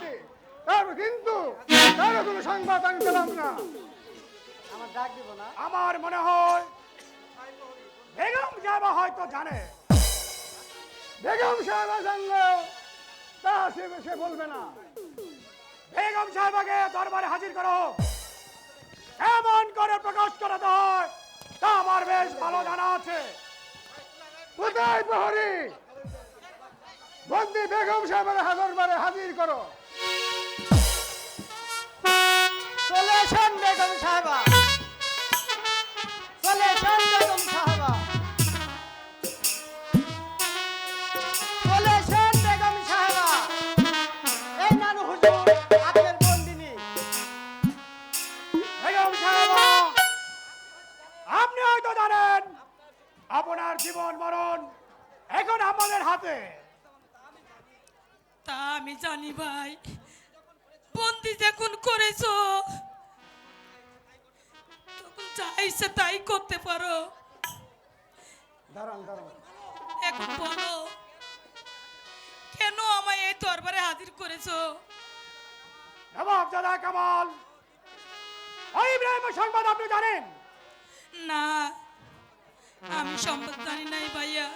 আসছি, তার কিন্তু তার কোনো সংবাদ আমি পেলাম না। আমার ডাক দিব না। আমার মনে হয় বেগম সাহেবা হয়তো জানে। বেগম সাহেবা জানলেও তা সে বলবে না। বেগম সাহেবাকে দরবারে হাজির করো। কেমন করে প্রকাশ করাতে হয় তা আমার বেশ ভালো জানা আছে। কোথায় প্রহরী? বন্দি বেগম সাহেবের দরবারে হাজির করো। চলে এসেন বেগম সাহেবা, চলে এসেন বেগম সাহেবা, চলে এসেন বেগম সাহেবা। এই নানু হুজুর আপনার বন্দিনী। বেগম সাহেবা, আপনি হয়তো জানেন আপনার জীবন মরণ এখন আমাদের হাতে। তা আমি জানি ভাই, বন্দি যখন করেছো তখন যা ইচ্ছে তাই করতে পারো। দাঁড়ান দাঁড়ান, এখন বলো কেন আমায় এই দরবারে হাজির করেছো? নবাবজাদা কামাল ওই ইব্রাহিমের সংবাদ আপনি জানেন? না, আমি সম্পদ জানি নাই ভাইয়া।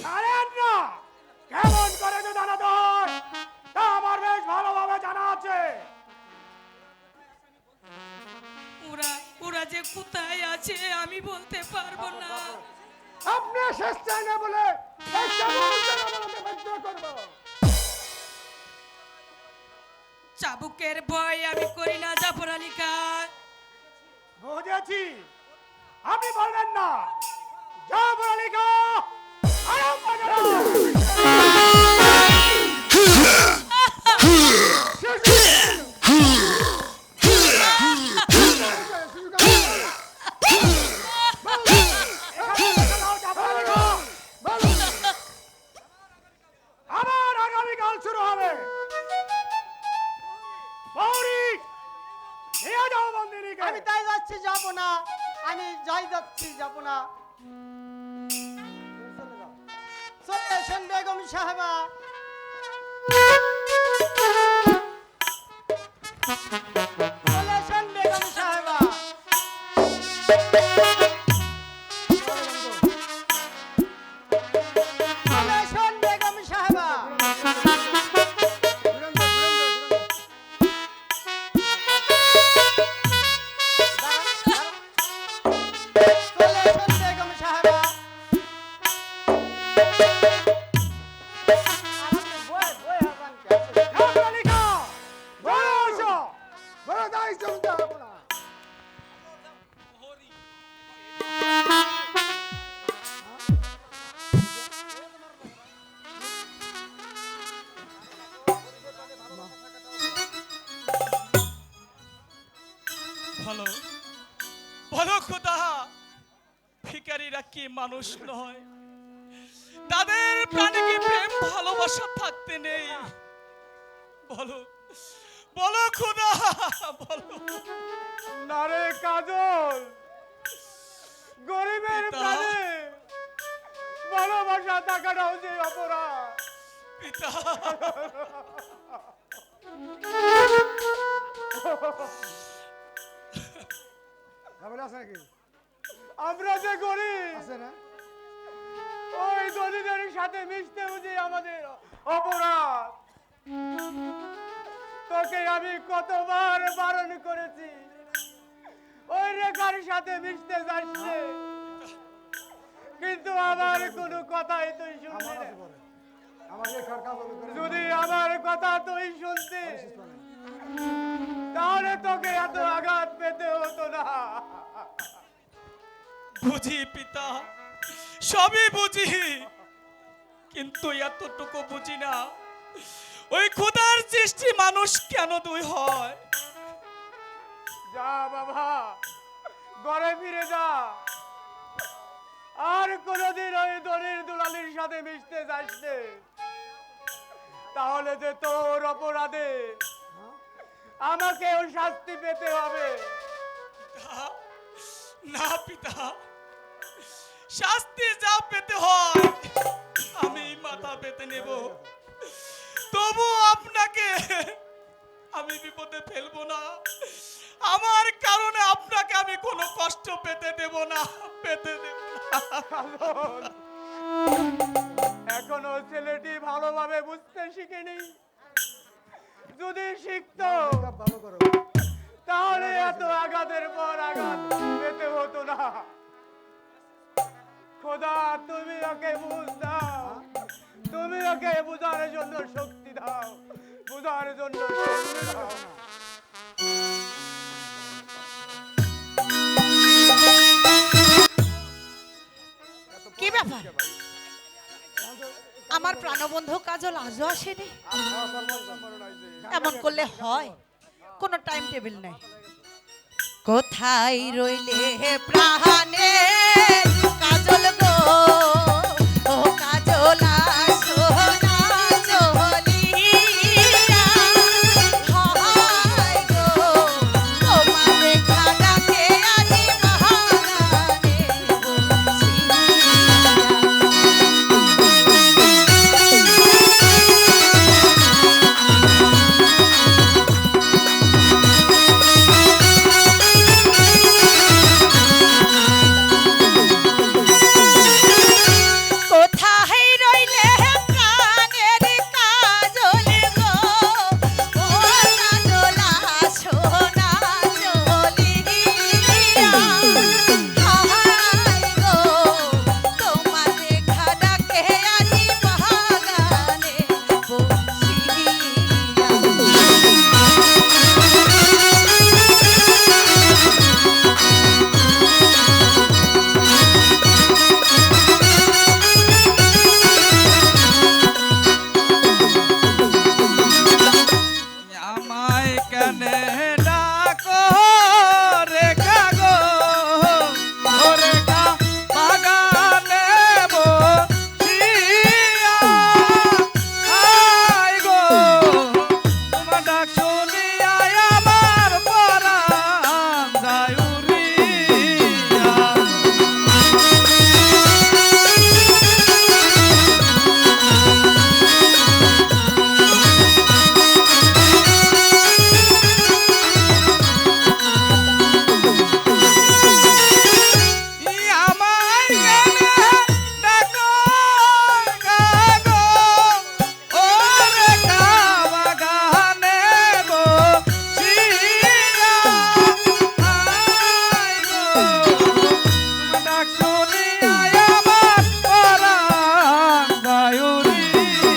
জানেন না? কেমন করে যে জানাতে হয় তা আমার বেশ ভালোভাবে জানা আছে। ওরা ওরা যে কোথায় আছে আমি বলতে পারবো না। আপনি শেষ চাই না বলে এই কেমন জানা বলতে বাধ্য করবো? চাবুকের ভয় আমি করি না জাফর আলী খান। বুঝেছি, আপনি বলবেন না। জাফর আলী খান আরম্ভ করুন। আবার আগামীকাল শুরু হবে। বৌরি, নিয়ে যাও বন্দিনীকে। আমি তাই যাচ্ছি, যাব না। আমি যাই যাচ্ছি, যাব না। চলে এসেন বেগম সাহেবা। চলে এসেন বেগম সাহেবা। চলে এসেন বেগম সাহেবা। চলে এসেন বেগম সাহেবা। জাফর আলী খান, বলো এসো। বড় দায় চলতে হবে না। বলো বলো খোদা, ভিখারিরা কি মানুষ নয়? তাদের প্রাণে কি প্রেম ভালোবাসা থাকতে নেই? বলো বলো খোদা, বলো। না রে কাজল, গরিবের পিতা। প্রাণে ভালোবাসা থাকাটাও যে অপরাধ। পিতা, ঝামেলা আছে নাকি? আমরা যে গরিব, আছে না? ওই দলিলের সাথে মিশতে বুঝি আমাদের অপরাধ। তোকে আমি কতবার বারণ করেছি ওই রেখার সাথে মিশতে যাচ্ছে, কিন্তু আমার কোনো কথাই তুই শুনলি আমার না। আছে পরে। আমার লেখার কাজ আমি করে যদি আমার কথা তুই শুনতি তাহলে তোকে এত আঘাত পেতে হতো না। বুঝি পিতা, সবই বুঝি, কিন্তু এতটুকু বুঝি না ওই খোদার সৃষ্টি মানুষ কেন দুই হয়। যা বাবা, ঘরে ফিরে যা, আর কোনদিন ওই দলিল দুলালির সাথে মিশতে যাস নে। তাহলে যে তোর অপরাধে আমাকেও শাস্তি পেতে হবে। না পিতা, শাস্তি যা পেতে হয় আমি মাথা পেতে নেব, তবু আপনাকে আমি বিপদে ফেলবো না, আমার কারণে আপনাকে আমি কোনো কষ্ট পেতে দেব না, পেতে দেব না। কাজল, এখনো ছেলেটি ভালোভাবে বুঝতে শিখেনি। যদি শিখতো ভালো করো। তাহলে এত আঘাতের পর আঘাত পেতে হতো না। খোদা, তুমি ওকে বুঝ দাও, তুমি ওকে বুঝার জন্য শক্তি দাও, বুঝার জন্য শক্তি দাও। কি ব্যাপার? আমার প্রাণবন্ধু কাজল আজও আসেনি। এমন করলে হয়? কোনো টাইম টেবিল নাই। কোথায় রইলে প্রাণে কাজল গো, ও কাজল আসো না চলিয়া। হায় গো, তোমার দেখা ডাকে আজি বাহারে বসিয়া। কোথায় রইলে প্রাণের কাজল গো, ও কাজল আসো না চলিয়া। হায় গো, তোমার দেখা ডাকে আজি বাগানে বসিয়া। আমায় কেনে ডাকো রেখা গো, ও রেখা বাগানে বসিয়া। আয় গো, তোমার ডাক শুনিয়া আমার পরাণ যায় উড়িয়া। আমায় কেনে ডাকো গো, ও রেখা বাগানে বসিয়া। আয় গো, তোমার ডাক শুনিয়া আমার পরাণ যায় উড়িয়া।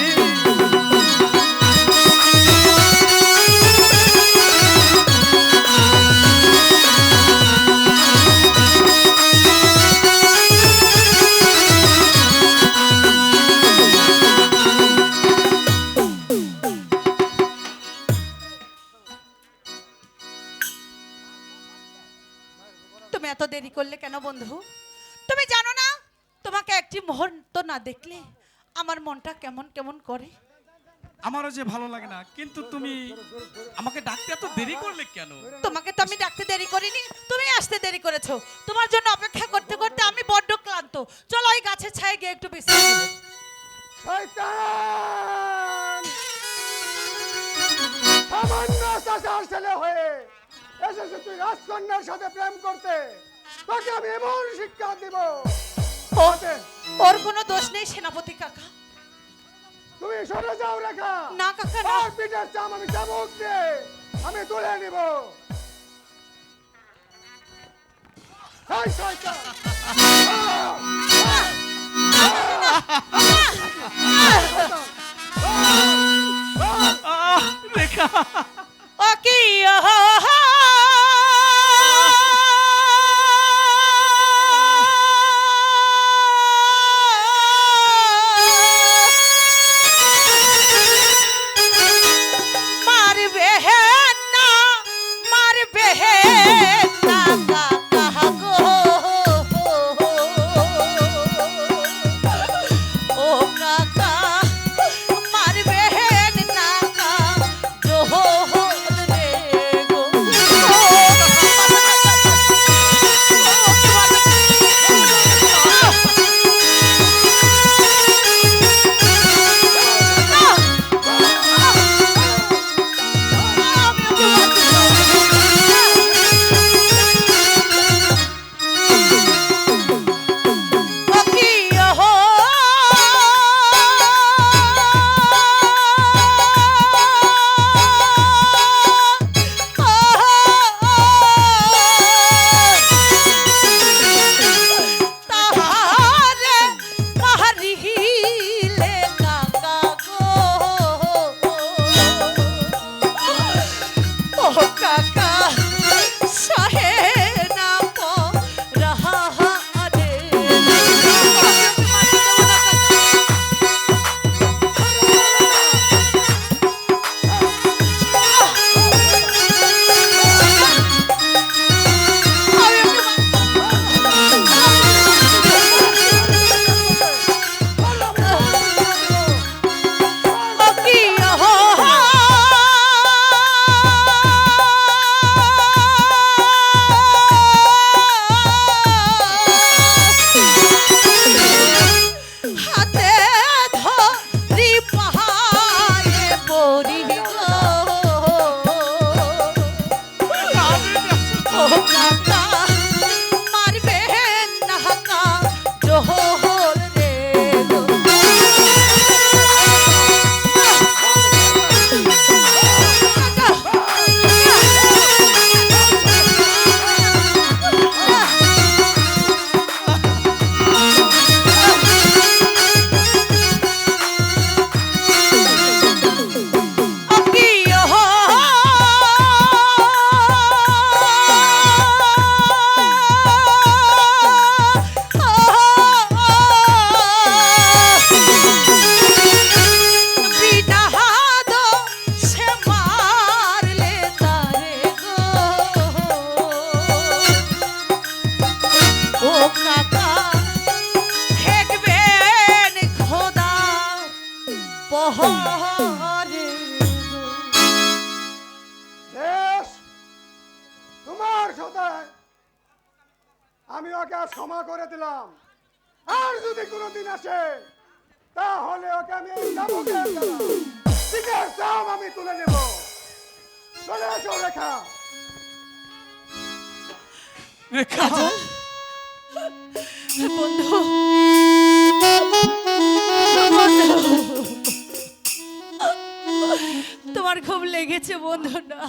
তুমি এত দেরি করলে কেন বন্ধু? তুমি জানো না, তোমাকে একটি মুহূর্ত না দেখলে আমার মনটা কেমন কেমন করে। আমারও যে ভালো লাগে না, কিন্তু তুমি আমাকে ডাকতে এত দেরি করলে কেন? তোমাকে তো আমি ডাকতে দেরি করিনি, তুমি আসতে দেরি করেছো। তোমার জন্য অপেক্ষা করতে করতে আমি বড্ড ক্লান্ত। চলো ওই গাছের ছায়ে গিয়ে একটু বিশ্রাম নেব। শয়তান! সামান্য চাচার ছেলে হয়ে এসেছে তুই রাজকন্যার সাথে প্রেম করতে, তোকে আমি এমন শিক্ষা দিব। ওর কোনো দোষ নেই সেনাপতি কাকা। তুমি সরে যাও রেখা। না কাকা না। আর পিঠের চাম আমি চাবুক দিয়ে আমি তুলে নিব। এই শয়তান! রেখা, ও কি মারবে না, মারবে না কাকা গো, ও কাকা মারবে না কাকা। আমি ওকে আজ ক্ষমা করে দিলাম। আর যদি কোনোদিন আসে তাহলে ওকে আমি এই চাবুকের দ্বারা শিখের চাম আমি তুলে নেব। চলে এসো রেখা। রেখা বন্ধু বন্ধু, তোমার খুব লেগেছে বন্ধু না?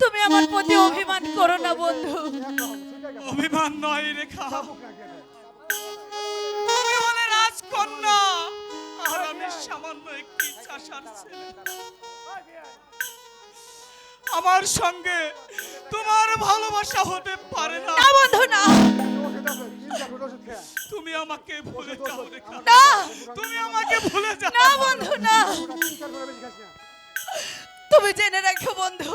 তুমি আমার প্রতি অভিমান করো না বন্ধু। অভিমান নয় রেখা, চাবুক রাখিয়ে দে। তুমি হলে রাজকন্যা আর আমি সামান্য একটি চাষার ছেলে। আমার সঙ্গে তোমার ভালোবাসা হতে পারে না। না বন্ধু না, ওষুধ আছে, 3 ট্যাবলেট ওষুধ খেয়ে। তুমি আমাকে ভুলে যাও রেখা, না তুমি আমাকে ভুলে যাও। না বন্ধু না। 3-4 করে বেশি খাস না। তুমি জেনে রাখো বন্ধু,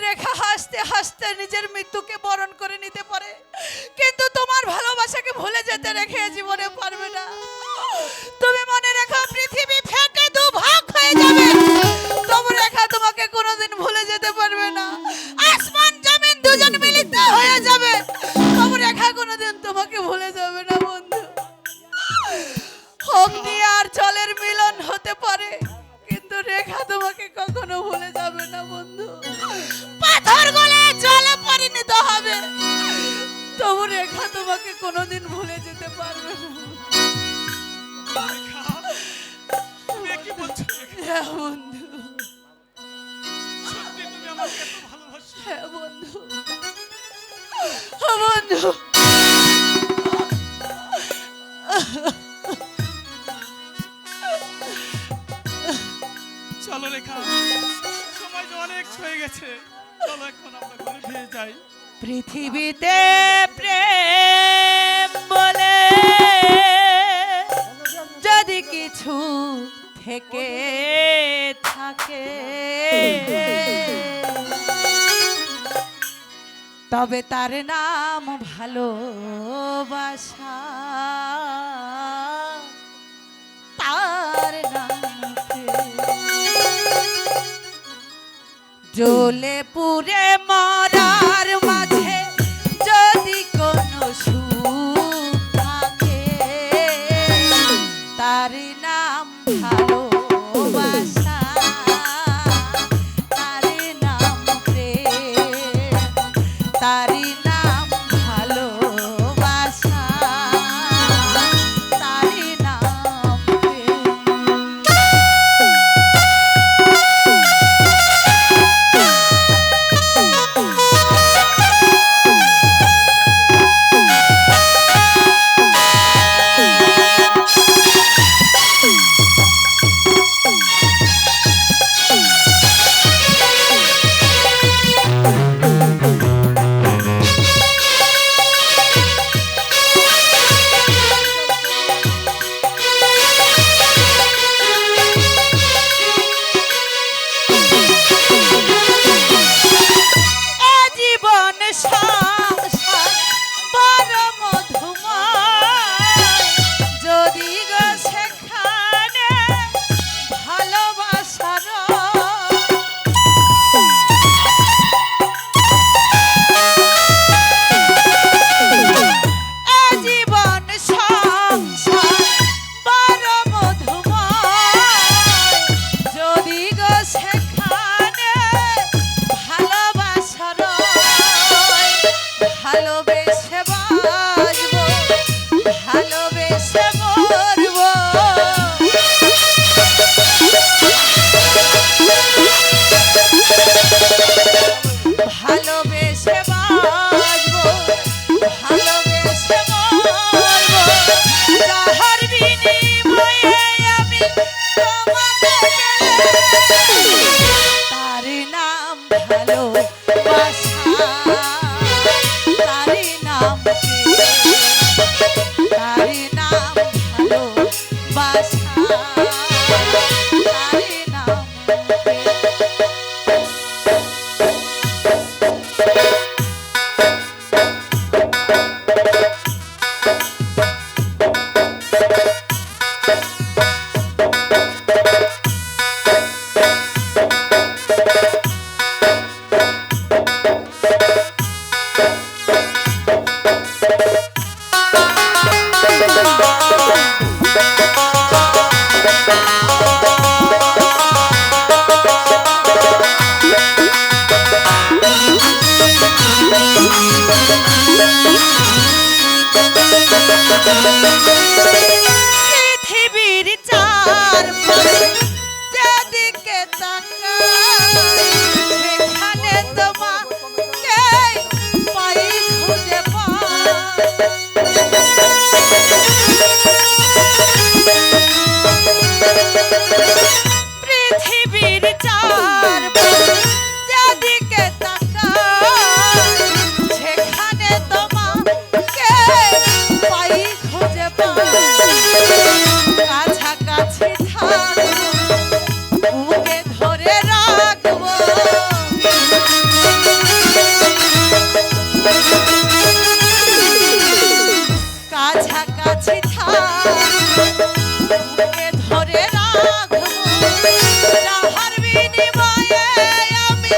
রেখা হাসতে হাসতে নিজের মৃত্যুকে বরণ করে নিতে পারে, কিন্তু তোমার ভালোবাসাকে ভুলে যেতে রেখে জীবনে পারবে না। তুমি মনে রেখো, পৃথিবী ফেটে দুভাগ হয়ে যাবে, তবু রেখা তোমাকে কোনোদিন ভুলে যেতে পারবে না। আসমান জমিন দুজন মিলিত হয়ে যাবে, তবু রেখা কোনোদিন তোমাকে ভুলে যাবে না বন্ধু। অগ্নি আর জলের মিলন হতে পারে, কিন্তু রেখা তোমাকে কখনো ভুলে যাবে না বন্ধু। পাথর গলে জলে পরিণত হবে, তবু রেখা তোমাকে কোনোদিন ভুলে যেতে পারবে না। রেখা, তুমি কি বলছো রেখা? হ্যাঁ বন্ধু, সত্যি তুমি আমাকে এত ভালোবাসো? হ্যাঁ বন্ধু, হ্যাঁ বন্ধু। চলো রেখা, সময় তো অনেক হয়ে গেছে, চলো এখন আমরা ঘরে ফিরে যাই। পৃথিবীতে প্রেম বলে যদি কিছু থেকে থাকে, তবে তার নাম ভালোবাসা, তার নাম প্রেম। জ্বলে পুড়ে মরার মাঝে যদি কোনো সুখ থাকে, তার নাম ভালোবাসা, তার নাম প্রেম, তার নাম ভালোবাসা, তার নাম প্রেম। জীবন সংসার বড় মধুময়, যদি গো সেখানে ভালোবাসার জীবন সংসার বড় মধুময়, যদি গো সেখানে ভালোবাসার ভালোবেসে বাঁচবো, ভালোবেসে মরবো, ভালোবেসে বাঁচবো, ভালোবেসে মরবো, যাহার বিনিময়ে আমি তোমাকে পেয়েছি, তার নাম ভালোবাসা, তার নাম প্রেম, তার নাম ভালোবাসা, তার নাম প্রেম। পৃথিবীর চারপাশে যেদিকে তাকাই সেখানে তোমাকে পাই খুঁজে পৃথিবীর চারপাশে যেদিকে তাকাই সেখানে তোমাকে পাই খুঁজে কাছাকাছি থাকবো বুকে ধরে রাখবো কাছাকাছি থাকবো বুকে ধরে রাখবো যাহার বিনিময়ে আমি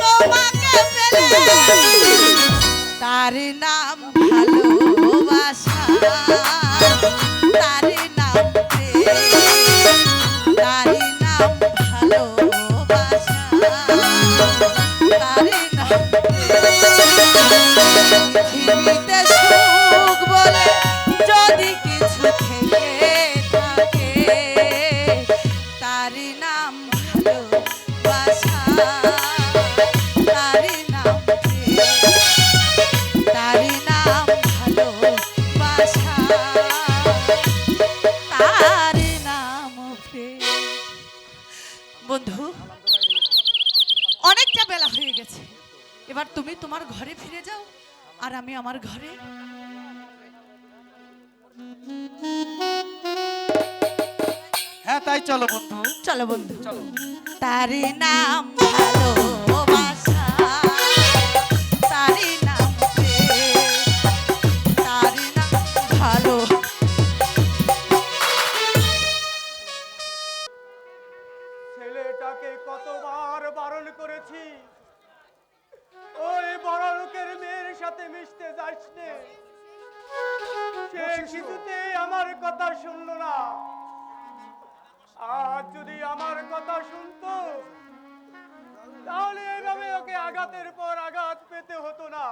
তোমাকে পেলে তার নাম ভালোবাসা তার নাম প্রেম তার নাম ভালোবাসা তার নাম পৃথিবীতে সুখ বলে যদি কিছু থেকে থাকে তার নাম ভালোবাসা তার নাম প্রেম তার নাম ভালোবাসা তার নাম প্রেম। বন্ধু অনেকটা বেলা হয়ে গেছে, এবার তুমি তোমার ঘরে ফিরে যাও আর আমি আমার ঘরে। হ্যাঁ তাই চলো বন্ধু। চলো বন্ধু। চলো। তার নাম ভালোবাসা তার নাম প্রেম তার নাম ভালো। ছেলেটাকে কতবার বারণ করেছি ওই বড় লোকের মেয়ের সাথে মিশতে যাস নে, সে কিছুতেই আমার কথা শুনলো না। আজ যদি আমার কথা শুনতো তাহলে এইভাবে ওকে আঘাতের পর আঘাত পেতে হতো না।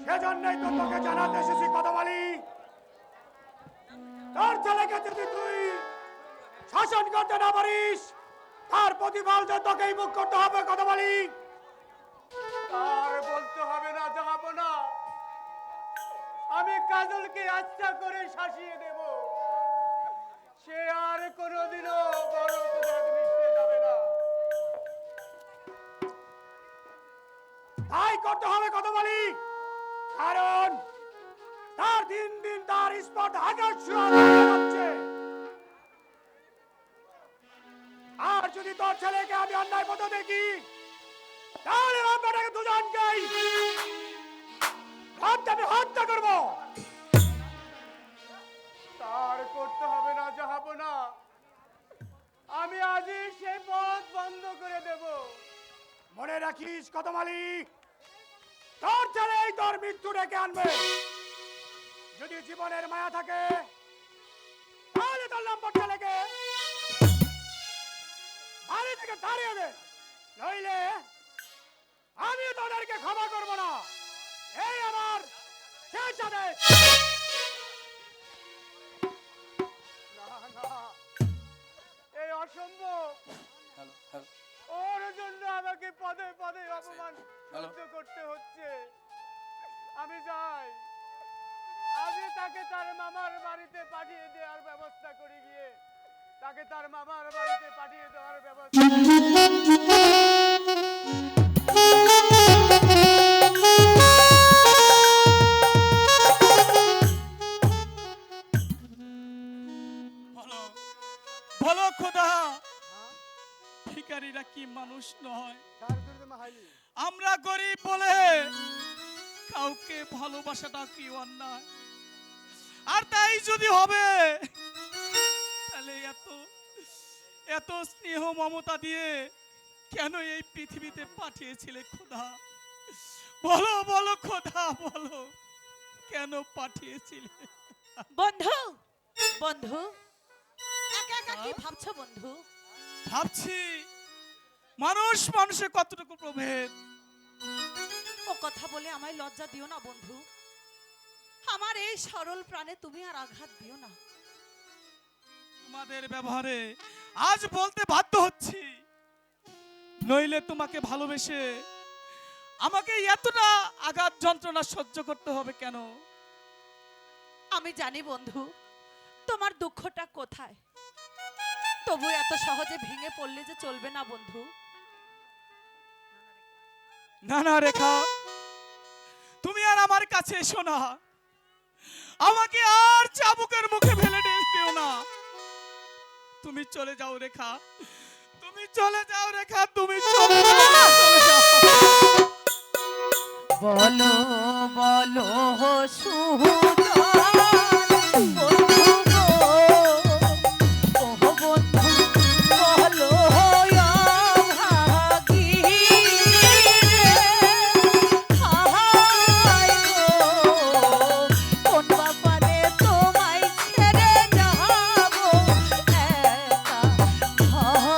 সেজন্যই তো তোকে জানাতে এসেছি কদমালি, তোর ছেলেকে যদি তুই শাসন করতে না পারিস তার প্রতিফল যে তোকেই মুখ করতে হবে কদমালি। আর বলতে হবে না যাবো না, আমি কাজলকে আচ্ছা করে শাসিয়ে দেব, সে আর কোনোদিনও বড় তোমার মিশতে যাবে না। তাই করতে হবে কদমালি, কারণ তার দিন দিন তার স্পট হাজার যাচ্ছে। আর যদি তোর ছেলেকে আমি অন্যায় পথে দেখি তাহলে আপনাকে দুজনকেই আমি হত্যা করব। তার করতে হবে না যাবো না, আমি আজই সেই পথ বন্ধ করে দেব। মনে রাখিস কদমালি, তোর ছেলেই তোর মৃত্যু ডেকে আনবে। যদি জীবনের মায়া থাকে তাহলে তোর নম্বর ছেলেকে বাড়ি থেকে তাড়িয়ে দে, নইলে আমি তোদেরকে ক্ষমা করব না। এই আমার শেষ আদেশ। না, এই অসম্ভব। ওর জন্য আমাকে পদে পদে অপমান সহ্য করতে হচ্ছে। আমি যাই, আমি তাকে তার মামার বাড়িতে পাঠিয়ে দেওয়ার ব্যবস্থা করি, গিয়ে তাকে তার মামার বাড়িতে পাঠিয়ে দেওয়ার ব্যবস্থা। বলো বলো খোদা, ভিখারিরা কি মানুষ নয়? আমরা গরিব বলে কাউকে ভালোবাসাটা কি অন্যায়? আর তাই যদি হবে তাহলে এত এত স্নেহ মমতা দিয়ে কেন এই পৃথিবীতে পাঠিয়েছিলে খোদা? বলো বলো খোদা, বলো কেন পাঠিয়েছিলে? বন্ধু বন্ধু একা একা কি ভাবছো বন্ধু? ভাবছি মানুষ মানুষের কতটুকু প্রভেদ। ও কথা বলে আমায় লজ্জা দিও না বন্ধু। আমার এই সরল প্রাণে তুমি আর আঘাত দিও না। তোমাদের ব্যবহারে আজ বলতে বাধ্য হচ্ছি, নইলে তোমাকে ভালোবেসে আমাকে এতটা আঘাত যন্ত্রণা সহ্য করতে হবে কেন? আমি জানি বন্ধু তোমার দুঃখটা কোথায়, তবু এত সহজে ভেঙে পড়লে যে চলবে না বন্ধু। না না রেখা, তুমি আর আমার কাছে এসো না, আমাকে আর চাবুকের মুখে ফেলে দিও না। তুমি চলে যাও রেখা, তুমি চলে যাও রেখা, তুমি চলে যাও, চলে যাও। বলো বলো সুজান বন্ধু গো, ওহ বন্ধু বলো অভাগী রে, হায় গো কোন বাপানে তোমায় ছেড়ে যাবো একা ঘরে।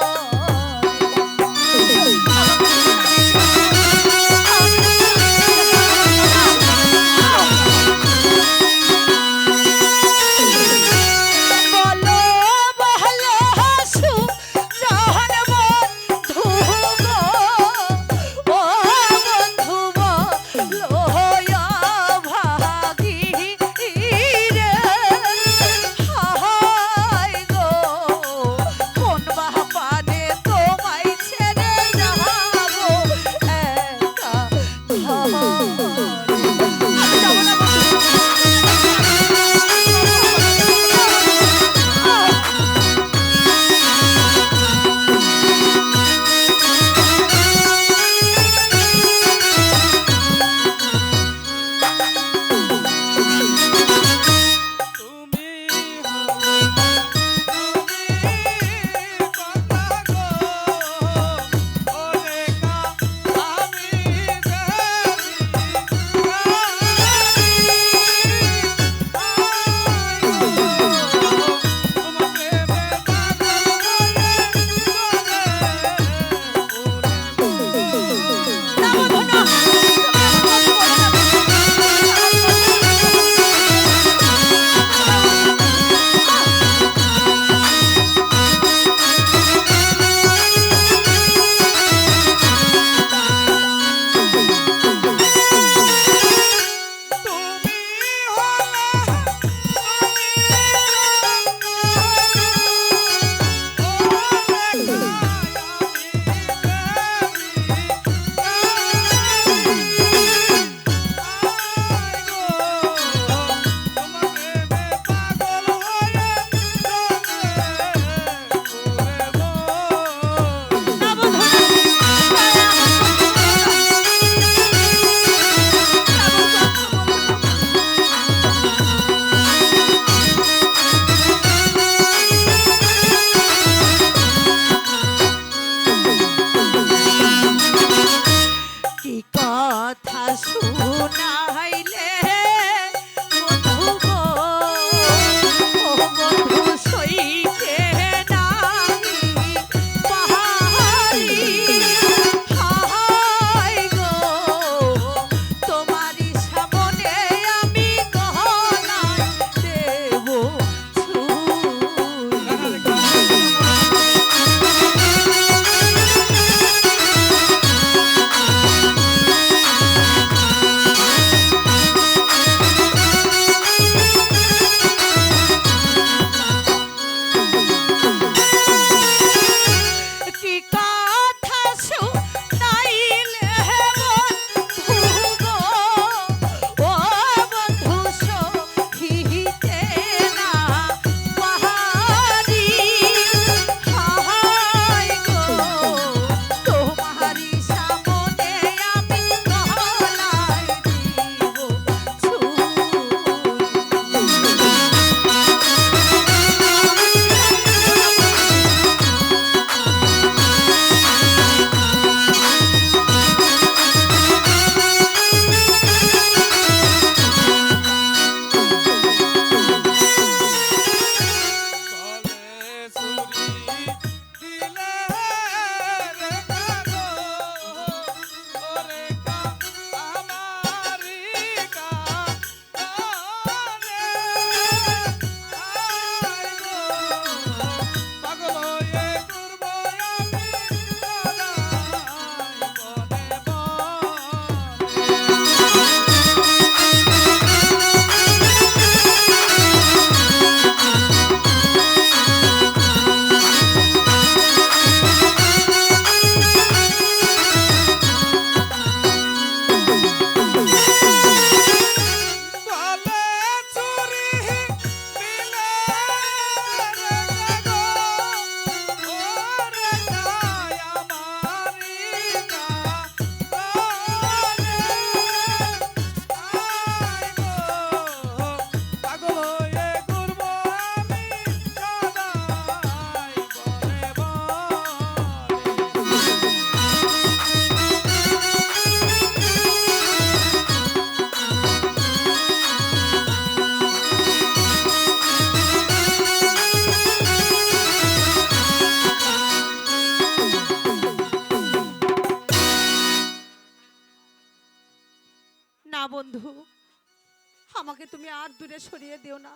আর দূরে সরিয়ে দিও না।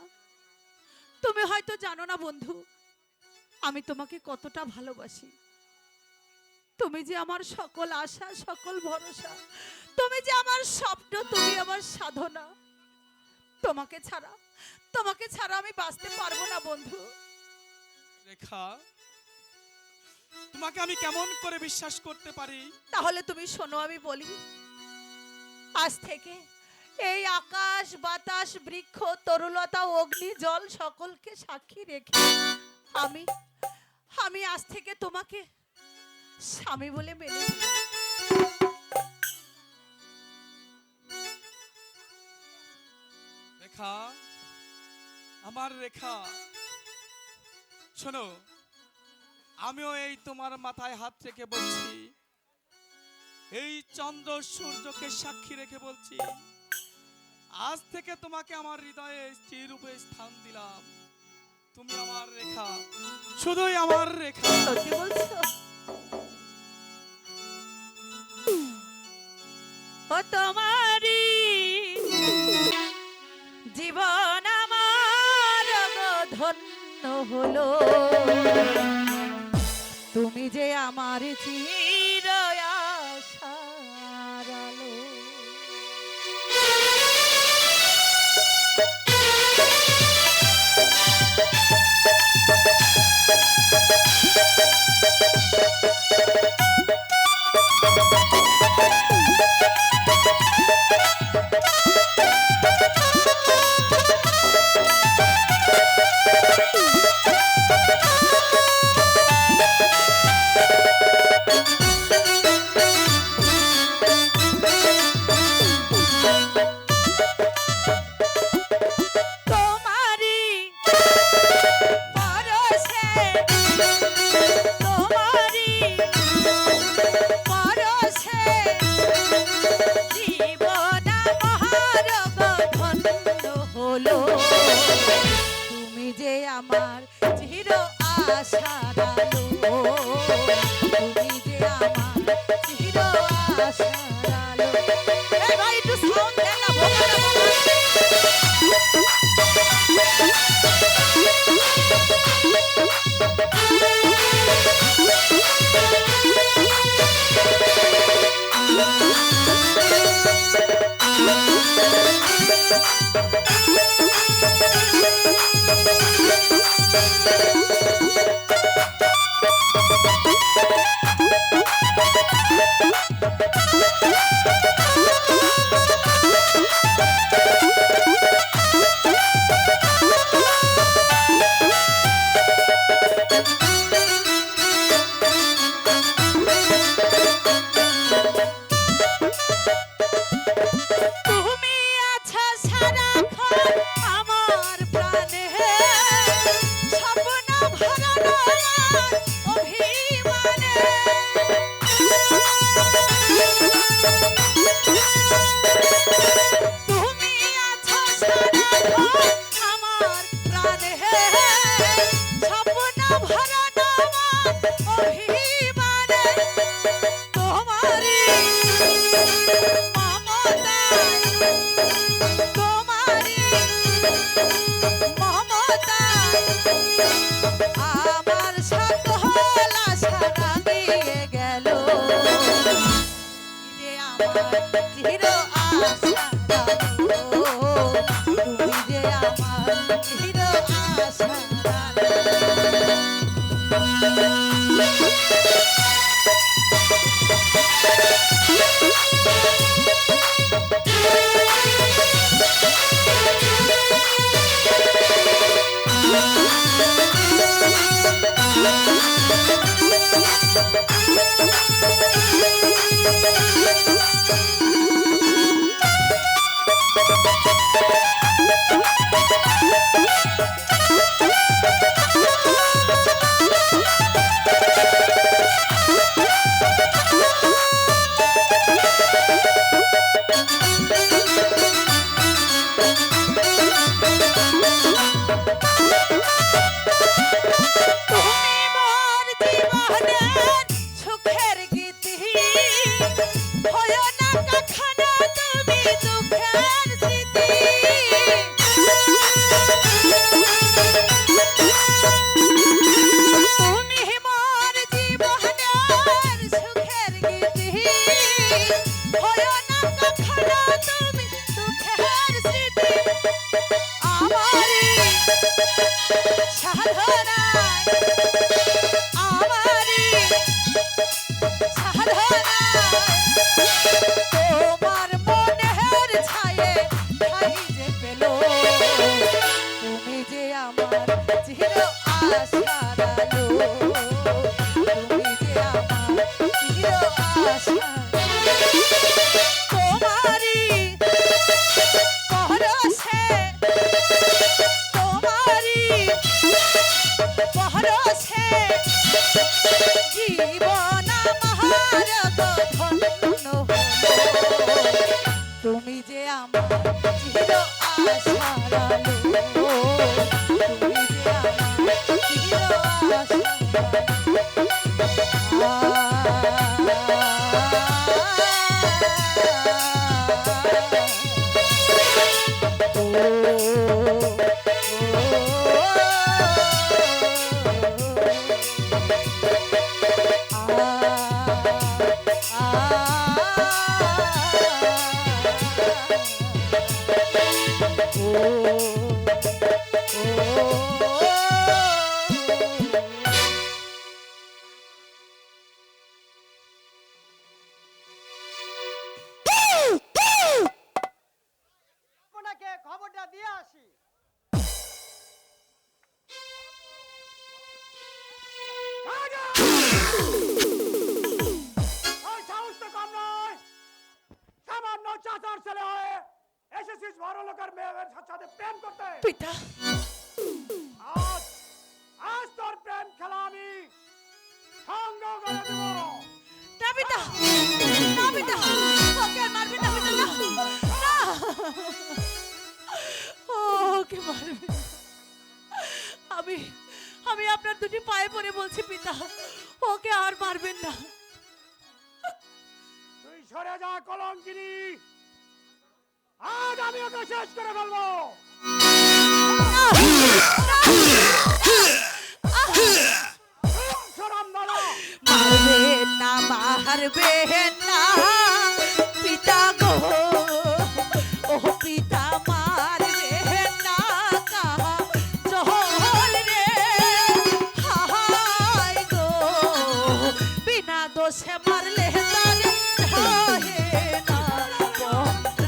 তুমি হয়তো জানো না বন্ধু, আমি তোমাকে কতটা ভালোবাসি। তুমি যে আমার সকল আশা, সকল ভরসা, তুমি যে আমার স্বপ্ন, তুমি আমার সাধনা। তোমাকে ছাড়া আমি বাঁচতে পারবো না বন্ধু। রেখা, তোমাকে আমি কেমন করে বিশ্বাস করতে পারি? তাহলে তুমি শোনো, আমি বলি। আজ থেকে এই আকাশ, বাতাস, বৃক্ষ, তরুলতা, অগ্নি, জল সকলকে সাক্ষী রেখে আমি আমি আজ থেকে তোমাকে স্বামী বলে মেনে নিলাম। রেখা, আমার রেখা, শোনো, আমিও এই তোমার মাথায় হাত রেখে বলছি, এই চন্দ্র সূর্যকে সাক্ষী রেখে বলছি, আজ থেকে তোমাকে আমার হৃদয়ে চিররূপে স্থান দিলাম। তুমি আমার রেখা, শুধুই আমার রেখা। সত্যি বলছো? ও তোমারই জীবন আমার গো ধন্য হলো, তুমি যে আমার চির আশার আলো। তোমারই পরশে, তোমারই পরশে জীবন আমার গো ধন্য হলো, তুমি যে আমার চির আশার আলো, তুমি যে আমার চির আশার আলো। এই ভাই একটু সাউন্ড দেন না, ভোকালটা তুমি আছো সারাক্ষণ আমার প্রাণে, স্বপ্ন ভরা নয়ন অভিমানে। তুমি আছো সারাক্ষণ আমার প্রাণে, স্বপ্ন ভরা নয়ন অভিমানে। তোমারই মমতায়, তোমারই মমতায় আমার সকল আশা রাঙিয়ে গেল, যে আমার চির আশার আলো, তুমি যে আমার চির আশার তুমি মোর জীবনের সুখের গীতি, সাধনায় আমারি সাধনায় তোমার মনের ছায়ে ঠাই যে পেল তুমি যে আমার চির আশার আলো তুমি যে আমার চির আশা তোমারি পরশে তোমারি পরশে জীবন আমার ধন্য হলো তুমি যে আমার চির আশার আলো তুমি যে আমার চির আপনাকে খবরটা দিয়ে আসি। ওই সাহস তো কম নয়। সামান্য চাচার ছেলে হয়ে এসেছিস বড় লোকের মেয়ের সাথে প্রেম করতে। পিতা আজ আজ তোর প্রেম খেলা আমি সঙ্গ করে দেব। না পিতা না পিতা ওকে আর মারবি না পিতা না না ওকে মারবি না। আমি আমি আপনার দুটি পায়ে পড়ে বলছি পিতা ওকে আর মারবেন না। তুই সরে যা কলঙ্কিনী। আজ আমি ওকে শেষ করে ফেলবো। সরম দাদা মারবেন না মারবেন না পিতা গো ও পিতা মারবেন না কাহা চহল রে হায় গো বিনা দোষে মারলে তার হয় না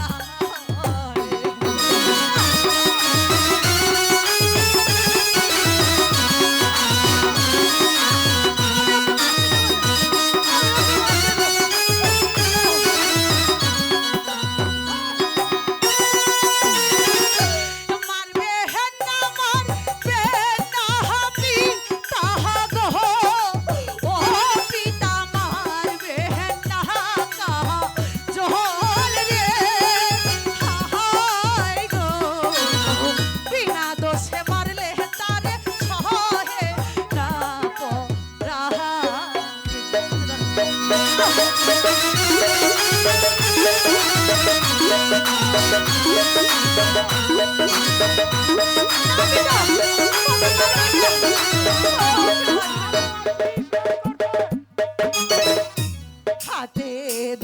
হাতে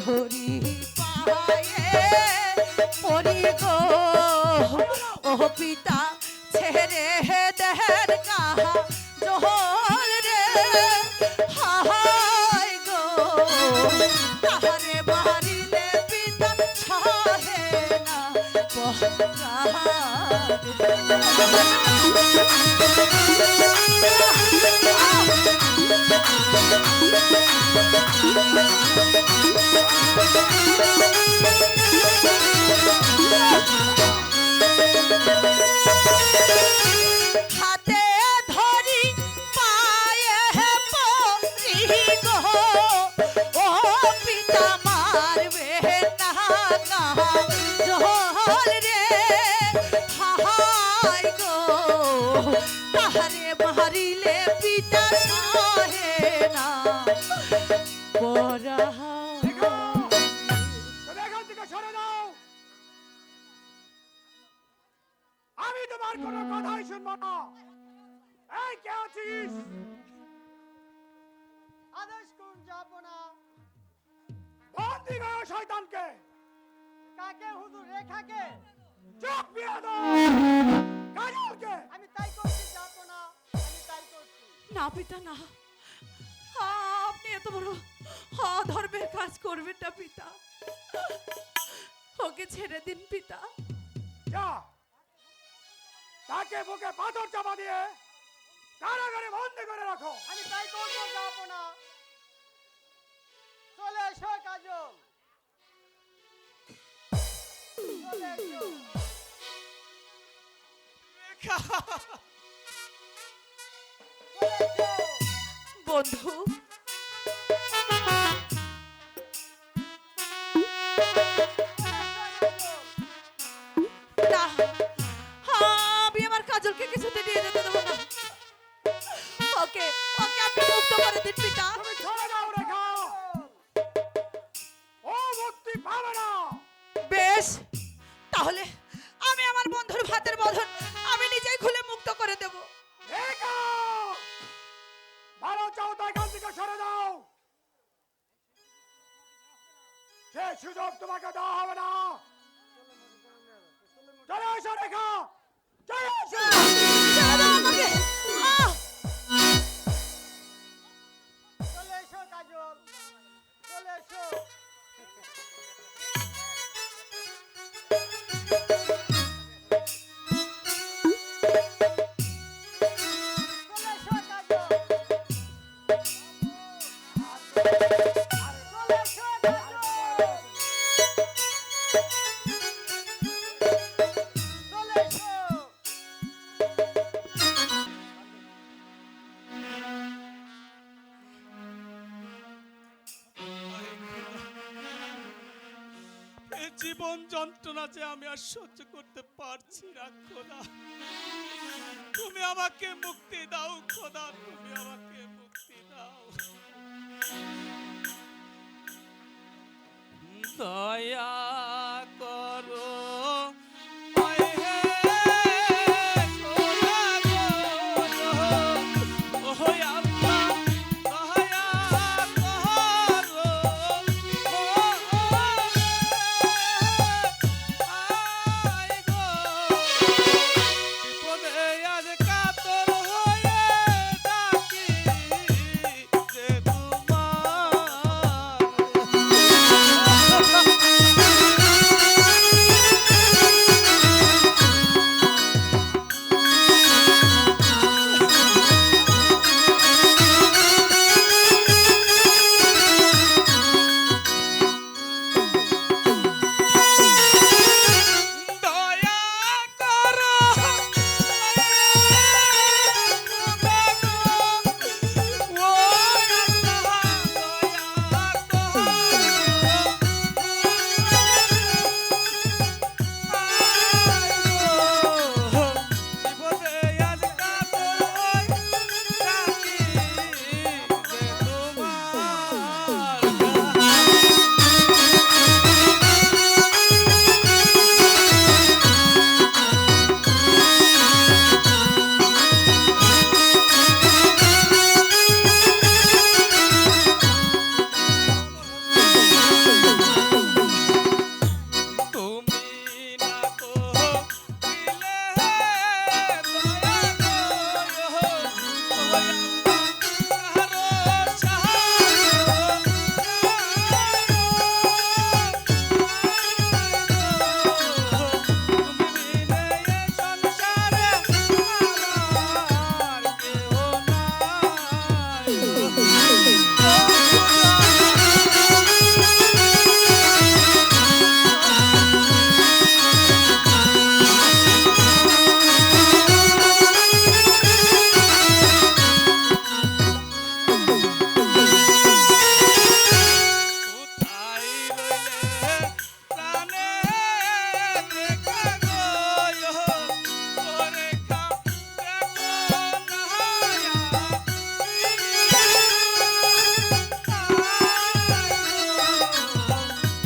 ধরি পায়ে পরি গো ও পিতা ছেড়ে দেহের কাহা জহল রে হায় গো তাহারে বাড়িলে পিতা ছাহে না হাতে ধরি পায়ে পরি গো ও পিতা মারবে না কাহা জহল রে হায় গো তাহারে মারিলে পিতা সাহে না পরা দেখো তুমি এখান থেকে সরে যাও। আমি তোমার কোনো কথাই শুনবো না। এই কে আছিস? আদেশ করুন যাবো না। বন্দি করো শয়তানকে। কাকে হুজুর রেখাকে? চোখ পিয়ে দাও। কাজলকে। আমি তাই করছি যাবো না, আমি তাই করছি। না পিতা না, আপনি এত বড় ধর্মের কাজ করবেন না পিতা। ওকে ছেড়ে দিন পিতা। যা, তাকে বুকে পাথর চাপা দিয়ে কারাগারে বন্দি করে রাখো। আমি তাই করবো, যাবো না। চলে এসো কাজল, চলে এসো। রেখা, চলে এসো। বন্ধু, না, আমি আমার কাজলকে কিছুতে দিয়ে যেতে দেবো না। ওকে ওকে আপনি মুক্ত করে দিন পিতা। তুমি ছেড়ে দাও রেখা, ও মুক্তি পাবে না। বেশ, তাহলে আমি আমার বন্ধুর ভাতের বন্ধন আমি নিজেই খুলে মুক্ত করে দেব। রেখা, ভালো চাও তো এখান থেকে সরে দাও, সে সুযোগ তোমাকে দেওয়া হবে না। চলে এসো রেখা, চলে এসো। ছেড়ে দাও আমাকে। আহ! চলে এসো কাজল, চলে এসো। চলে এসো কাজল, চলে এসো কাজল, চলে এসো। এই জীবন যন্ত্রণা যে আমি আর সহ্য করতে পারছি না খোদা, তুমি আমাকে মুক্তি দাও খোদা, তুমি আমাকে মুক্তি দাও। দয়া করো আয় হে খোদা গো, ও আল্লাহ দয়া করো, ও আয় গো, বিপদে আজ কাতর হয়ে ডাকি যে দয়া করো খোদা গো, ও আল্লাহ দয়া করো, বিপদে আজ কাতর হই ডাকি যে তুমি না কহিলে দয়া গো, ও আল্লাহ কারো তুমি বিনে এ সংসারে আমার কেহ নাই। কোথায় রইলে প্রাণে রেখা গো, ও রেখা দেখো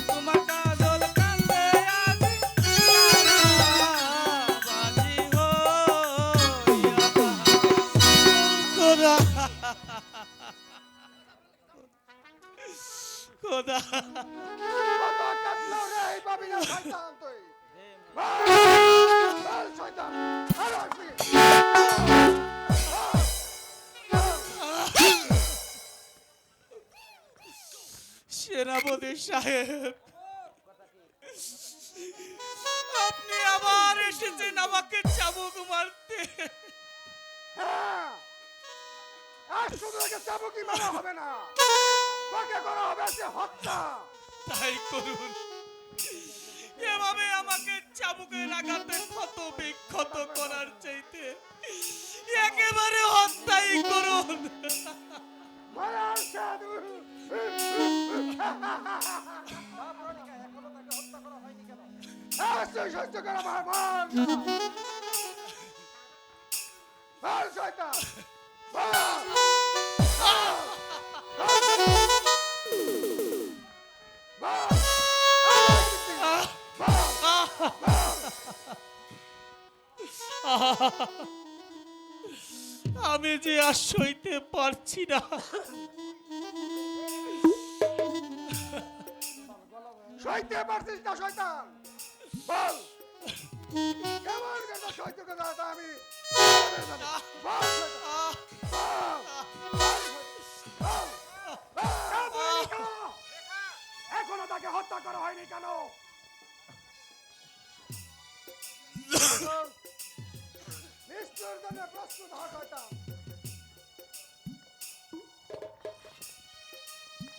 তোমার কাজল কান্দে আজি বাজি হইয়া খোদা, খোদা কত কাটলো রে এই বাবিনা শয়তান তুই। বল শয়তান, আর আসবি। সেনাপতি সাহেব, আপনি আবার এসেছেন আমাকে চাবুক মারতে। হ্যাঁ, আর শুধু একে চাবুকি মারা হবে না, তোকে করা হবে সে হত্যা। তাই করুন, এভাবে আমাকে চাবুকের আঘাতে ক্ষত বিক্ষত করার চাইতে একেবারে হত্যাই করুন। মারার সাধু। সহ্য করা মার মার মার শয়তান মার। আমি যে আর সইতে পারছি না। সইতে পারছিস না শয়তান? বল কেমন কেন সহ্য করে দাও আমি বল শয়তান, বল, বল, বল। এখনো তাকে হত্যা করা হয়নি কেন? মৃত্যুর জন্য প্রস্তুত হওয়া শয়তান,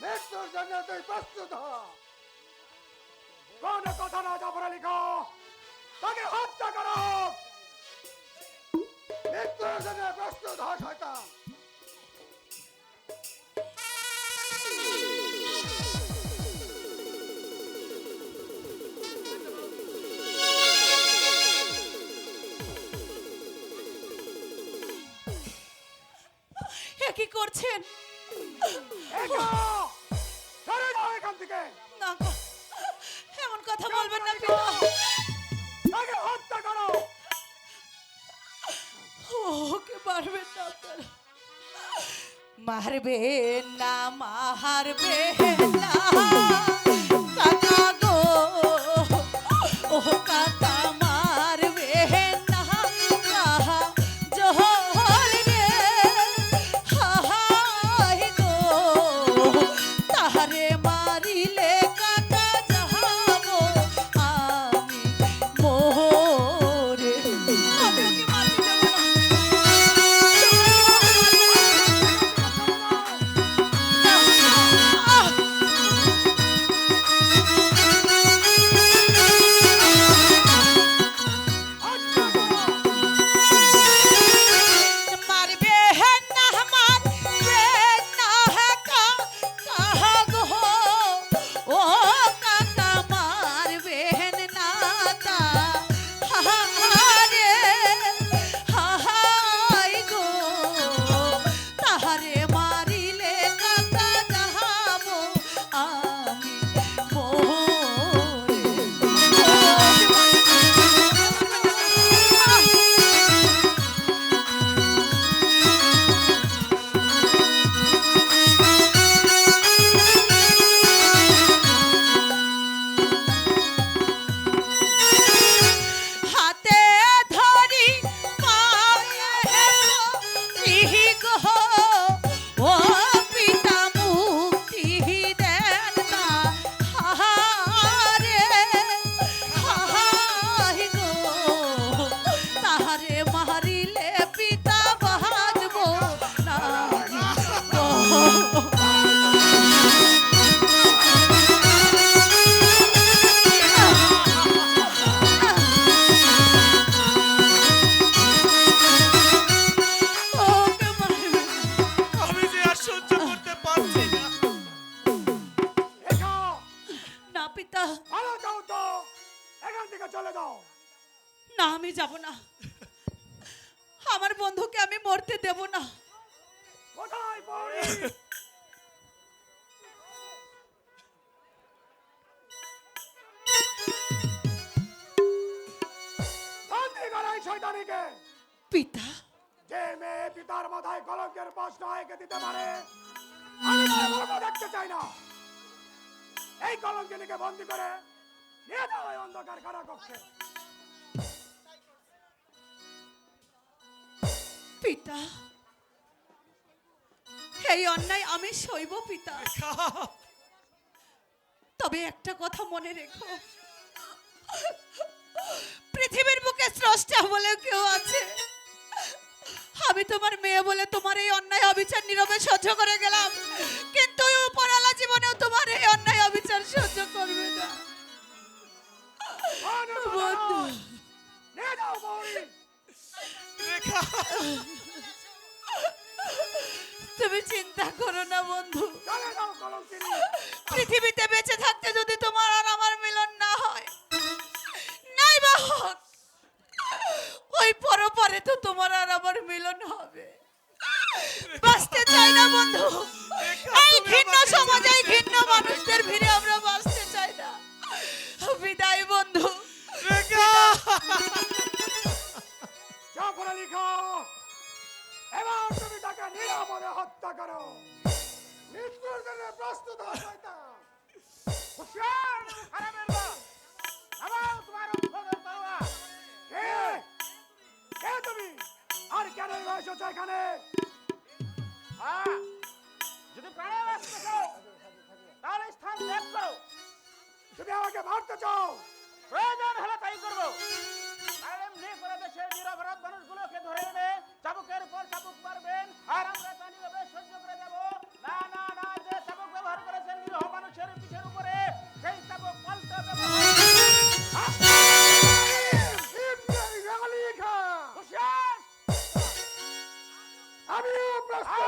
মৃত্যুর জন্য তুই প্রস্তুত হ। কোন কথা না জাফর আলী খাঁ, তাকে হত্যা করা হোক। মৃত্যুর জন্য প্রস্তুত হ শয়তান। এ কি করছেন? এগো, সরে যাও এখান থেকে। না গো, এমন কথা বলবেন না পিতা। তাকে হত্যা করো। ওকে মারবেন না আপনারা, মারবেন না, মারবেন না কাকা গো, ও কাকা মারবেন না, কাহা জহল রে হাহাই গো, তাহারে মারিলে কাকা যাবো আমি মোরে। আমি ওকে মারতে যাবো না। মারবে না মারবে না কাহা গো, ও কাকা মারবেন না তাহারে হাহাই গো, তাহারে মারিলে কাকা যাবো আমি মোরে। হাতে ধরি পায়ে ধরি গো, ও পিতা মুক্তি দেন না হারে হাই গো, তাহারে মারিলে পিতা বাঁচব না গো। ওকে মারবেন না। আমি যে আর সহ্য করতে পারছি না। এগো, না পিতা, ভালো যাও তো, এখান থেকে চলে যাও। না আমি যাব না, আমার বন্ধুকে আমি মরতে দেব না। কোথায় পড়ি? বন্দি করো এই শয়তানিকে। পিতা, যে মেয়ে পিতার মাথায় কলঙ্কের প্রশ্ন এঁকে দিতে পারে, আমি তার মুখ দেখতে চাই না। এই কলঙ্কিনীকে বন্দি করে নিয়ে যাও ওই অন্ধকার কারাকক্ষে। পিতা, এই অন্যায় আমি সইব পিতা। তবে একটা কথা মনে রেখো, পৃথিবীর বুকে স্রষ্টা বলে কেউ আছে। আমি তোমার মেয়ে বলে তোমার এই অন্যায় অবিচার নীরবে সহ্য করে গেলাম, কিন্তু ওই উপরওয়ালা জীবনেও তোমার এই অন্যায় অবিচার সহ্য করবে না। বন্ধু, নিয়ে যাও বৌরি। রেখা, তুমি চিন্তা করো না বন্ধু, চলে যাও কলঙ্কিনী। পৃথিবীতে বেঁচে থাকতে যদি তোমার আর আমার মিলন না হয়, নাই বা হোক, ওই পরপরে তো তোমার আর আমার মিলন হবে। বাঁচতে চাই না বন্ধু, এই ঘৃণ্য সমাজে এই ঘৃণ্য মানুষদের ভিড়ে আমরা বাঁচতে চাই না। বিদায় বন্ধু। রেখা, জাফর আলী খান, এবার তুমি তাকে নিরাপদে হত্যা করো। মৃত্যুর জন্য প্রস্তুত হও শয়তান। হুঁশিয়ার হারামের বাপ, নামাও তোমার উপরে তলোয়ার। কে? কে তুমি? আর কেন এসেছো এখানে? যদি প্রাণে বাঁচতে চাও তাহলে স্থান ত্যাগ করো। তুমি আমাকে মারতে চাও, প্রয়োজন হলে তাই করবো। আর এমনি করে দেশের নিরপরাধ মানুষগুলোকে ধরে এনে চাবুকের উপর চাবুক মারবেন, আর আমরা তা নীরবে সহ্য করে যাব। না না না, যে চাবুক ব্যবহার করেছেন নিরীহ মানুষের পিঠের উপরে, সেই চাবুক পাল্টা ব্যবহার। আমিও প্রস্তুত।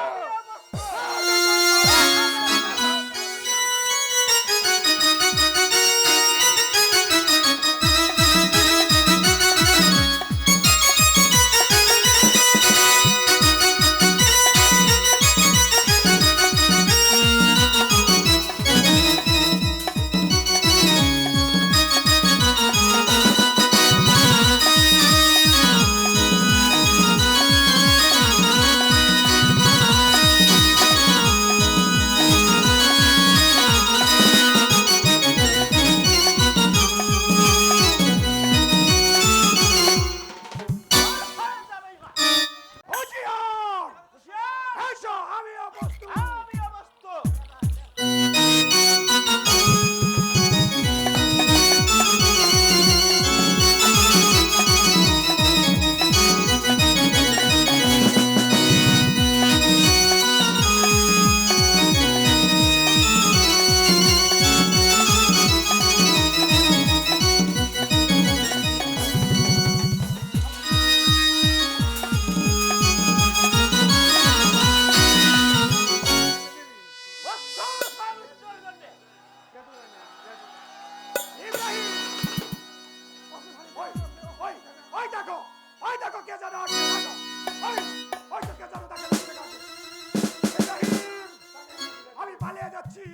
আমি পালিয়ে যাচ্ছি,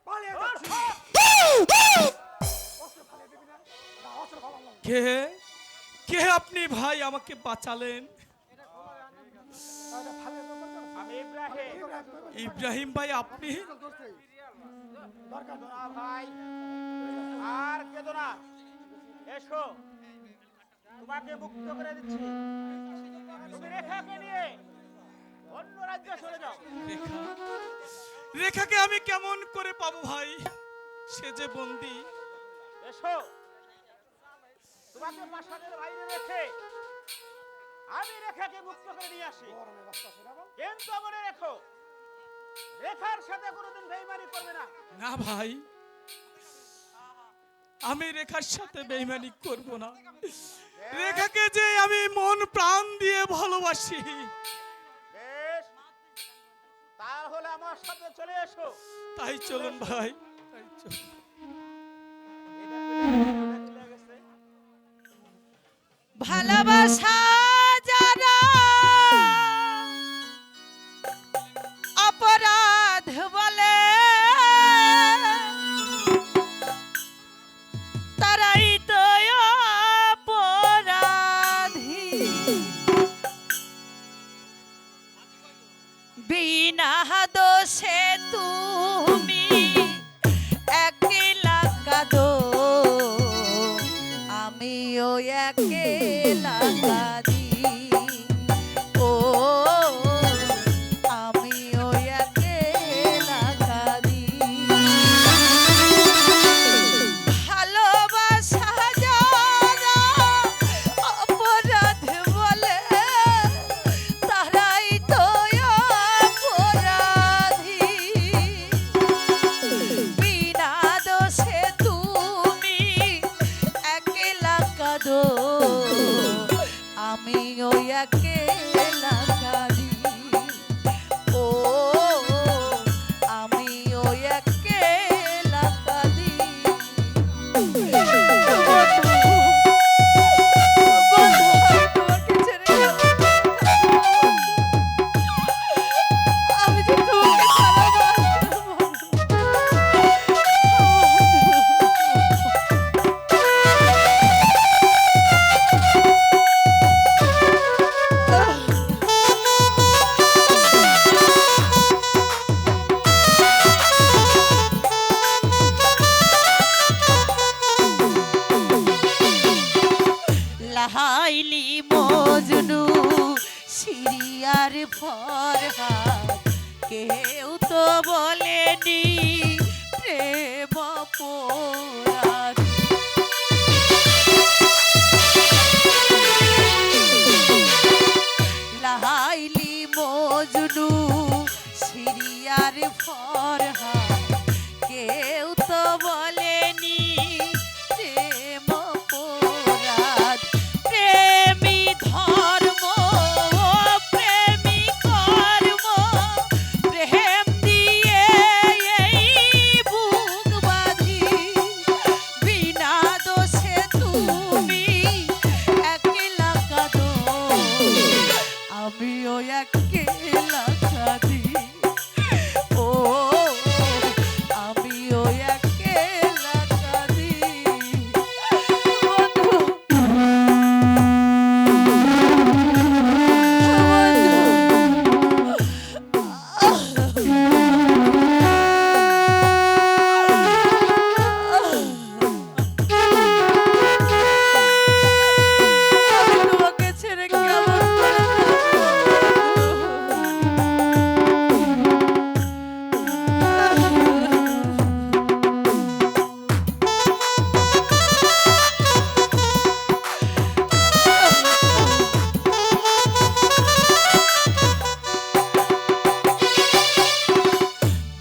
পালিয়ে যাচ্ছি। কে কে আপনি ভাই? আমাকে বাঁচালেন। আমি ইব্রাহিম। ইব্রাহিম ভাই, আপনি? দরকার না ভাই, আর কেঁদো না। এসো, তোমাকে মুক্ত করে দিচ্ছি। তুমি রেখাকে নিয়ে অন্য রাজ্যে চলে যাও। রেখা, রেখাকে আমি কেমন করে পাবো ভাই? সে যে বন্দী। এসো, তোমাকে প্রাসাদের বাইরে রেখে আমি রেখাকে মুক্ত করে নিয়ে আসি। কিন্তু মনে রেখো, রেখার সাথে কোনোদিন বেইমানি করবে না। না ভাই, আমি রেখার সাথে বেইমানি করব না। রেখাকে যে আমি মন প্রাণ দিয়ে ভালোবাসি। বেশ, তাহলে আমার সাথে চলে এসো। তাই চলুন ভাই, তাই চলুন। ভালোবাসা যারা অপরাধ বলে, তারাই তো অপরাধী। বিনা দোষে তুমি একলা কাঁদো, আমিও একলা কাঁদি। ও আমিও একলা কাঁদি। ফরহাদ কেউ তো বলেনি প্রেম অপরাধ। লাইলি মজনু সিরিয়ার ফরহাদ কেউ তো বলেনি প্রেম অপরাধ। প্রেমী ধর্ম প্রেমী কর্ম প্রেম দিয়ে এই বুক বাঁধি বিনা দোষে তুমি একলা কাঁদো আমিও একলা কাঁদি। ও আমিও একলা কাঁদি। বন্ধু আমি তোমাকে ছেড়ে কেমন করে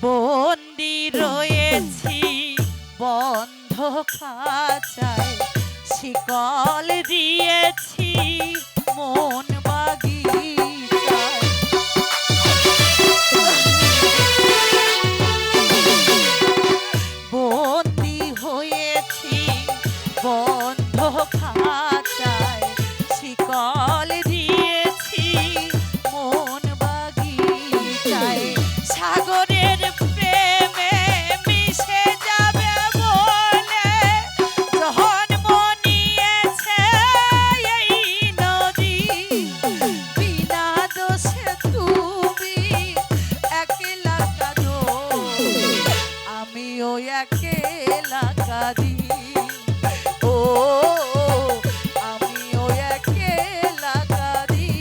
বন্দি রয়েছি বন্ধ খাঁচায় শিকল দিয়েছি মন বাগিচায়। বন্দি হয়েছি বন্ধ খাঁচায় শিকল দিয়েছি মন বাগিচায়। সাগরের প্রেমে মিশে যাবে বলে জন্ম নিয়েছে এই নদী বিনা দোষে তুমি একলা কাঁদো আমিও একলা কাঁদি। ও আমিও একলা কাঁদি।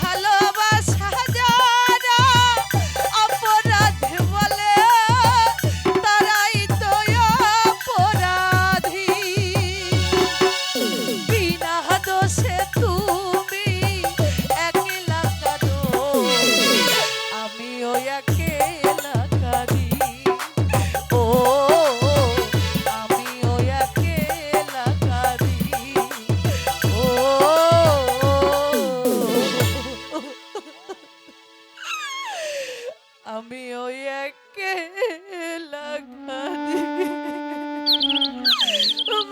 ভালোবাসা যারা অপরাধ বলে তারাই তো অপরাধী বিনা দোষে তুমি একলা কাঁদো আমিও একলা কাঁদি। ও আমিও একলা কাঁদি। ও আমিও একলা কাঁদি।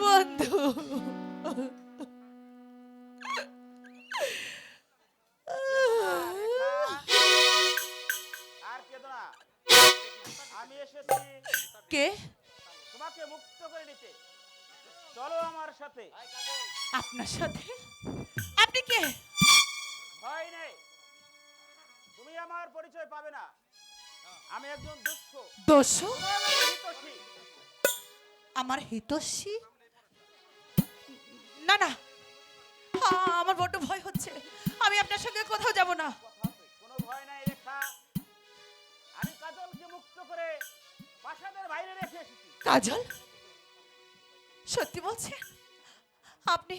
বন্ধু আর কেঁদো না, আমি এসেছি কে তোমাকে মুক্ত করে নিতে। চলো আমার সাথে। আপনার সাথে? আপনি কে? ভয় নেই, তুমি আমার পরিচয় পাবে না। আমি একজন দুঃখ দোষ হিতৈষী। আমার হিতৈষী? না না, আমার বড্ড ভয় হচ্ছে। আমি আপনার সঙ্গে কোথাও যাব না। কোনো ভয় নাই রেখা, আমি কাজলকে মুক্ত করে প্রাসাদের বাইরে রেখে এসেছি। কাজল? সত্যি বলছেন? আপনি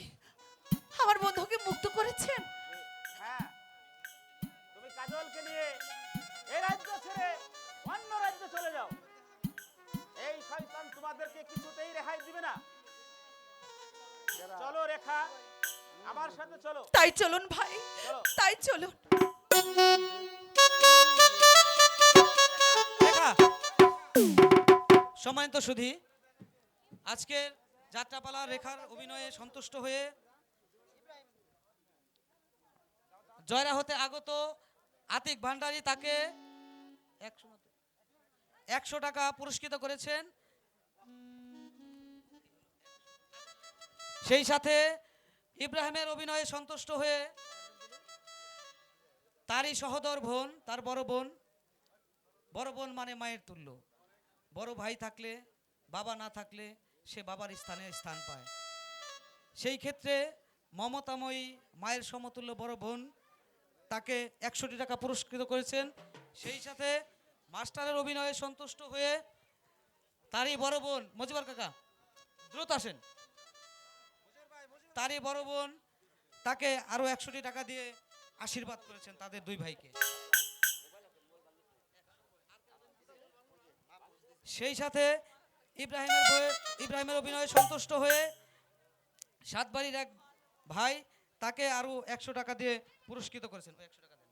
আমার বন্ধুকে মুক্ত করেছেন? হ্যাঁ, তুমি কাজলকে নিয়ে এই রাজ্য ছেড়ে অন্য রাজ্যে চলে যাও। এই শয়তান তোমাদেরকে কিছুতেই রেহাই দিবে না। চলো রেখা, আমার সাথে চলো। তাই চলুন ভাই, চলো। তাই চলুন। রেখা, সম্মানিত সুধী, আজকের যাত্রাপালা রেখার অভিনয়ে সন্তুষ্ট হয়ে জয়রা হতে আগত আতিক ভান্ডারী তাকে 100 টাকা পুরস্কৃত করেছেন। সেই সাথে ইব্রাহিমের অভিনয়ে সন্তুষ্ট হয়ে তারই সহোদর বোন, তার বড় বোন মানে মায়ের তুল্য। বড় ভাই থাকলে, বাবা না থাকলে সে বাবার স্থানে স্থান পায়। সেই ক্ষেত্রে মমতাময়ী মায়ের সমতুল্য বড় বোন তাকে 100টি টাকা পুরস্কৃত করেছেন। সেই সাথে মাস্টারের অভিনয়ে সন্তুষ্ট হয়ে তারই বড় বোন মজিবর কাকা দ্রুত আসেন, তারই বড় বোন তাকে আরো 100টি টাকা দিয়ে আশীর্বাদ করেছেন তাদের দুই ভাইকে। সেই সাথে ইব্রাহিমের অভিনয়ে সন্তুষ্ট হয়ে সাতবাড়ির এক ভাই তাকে আরো 100 টাকা দিয়ে পুরস্কৃত করেছেন। 100 টাকা দেন।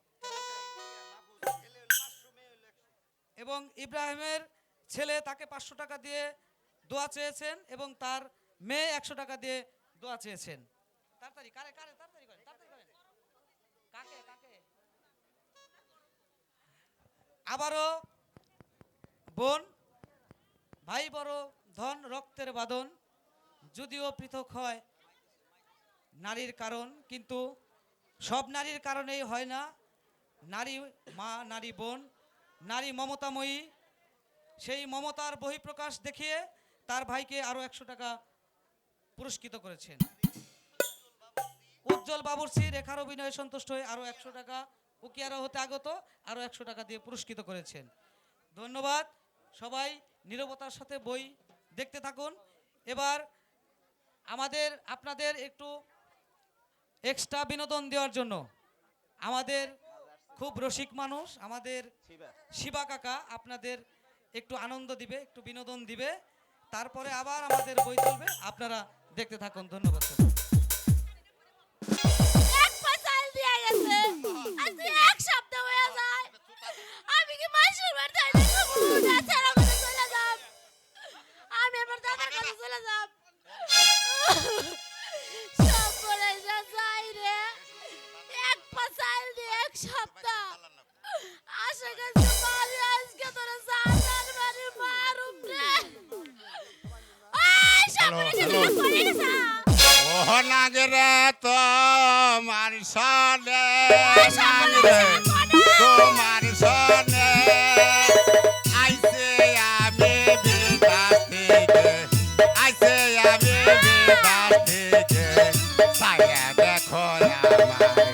এবং ইব্রাহিমের ছেলে তাকে 500 টাকা দিয়ে দোয়া চেয়েছেন এবং তার মেয়ে 100 টাকা দিয়ে দোয়া চেয়েছেন। তাড়াতাড়ি তাড়াতাড়ি করেন, তাড়াতাড়ি করেন। কাকে আবারও বোন ভাই বড় ধন রক্তের বাঁধন, যদিও পৃথক হয় নারীর কারণ, কিন্তু সব নারীর কারণেই হয় না। নারী মা, নারী বোন, নারী মমতাময়ী, সেই মমতার বহিঃপ্রকাশ দেখিয়ে তার ভাইকে আরো 100 টাকা পুরস্কৃত করেছেন। উজ্জ্বল বাবুর্চি রেখার অভিনয়ে সন্তুষ্ট হয়ে আরো 100 টাকা, উকিয়ারা হতে আগত আরো 100 টাকা দিয়ে পুরস্কৃত করেছেন। ধন্যবাদ। সবাই নীরবতার সাথে বই দেখতে থাকুন। এবার আপনাদের একটু এক্সট্রা বিনোদন দেওয়ার জন্য আমাদের খুব রসিক মানুষ আমাদের শিবা কাকা আপনাদের একটু আনন্দ দিবে, একটু বিনোদন দিবে, তারপরে আবার আমাদের বই চলবে। আপনারা দেখতে থাকুন। ধন্যবাদ। এক পাঁচাল দিয়া গেছে আজকে এক সপ্তাহ হয়ে যায়, আমি কি মাসুর বাড়ি যাইতে না ছাড়া করে চলে যাব, আমি আমার দাদার কাছে চলে যাব। সব পড়ে যাই রে, এক পাঁচাল দিয়ে এক সপ্তাহ আশা করছি মারি আজকে তোরা সাজার বাড়ি মারুম রে। আই সব পড়ে গেছে ওহ নাগরে তোমার সনে, নাগরে তোমার সনে আইছে আমি বিদাস থেকে, আইছে আমি বিদাস থেকে, ছায়া দেখো আমারে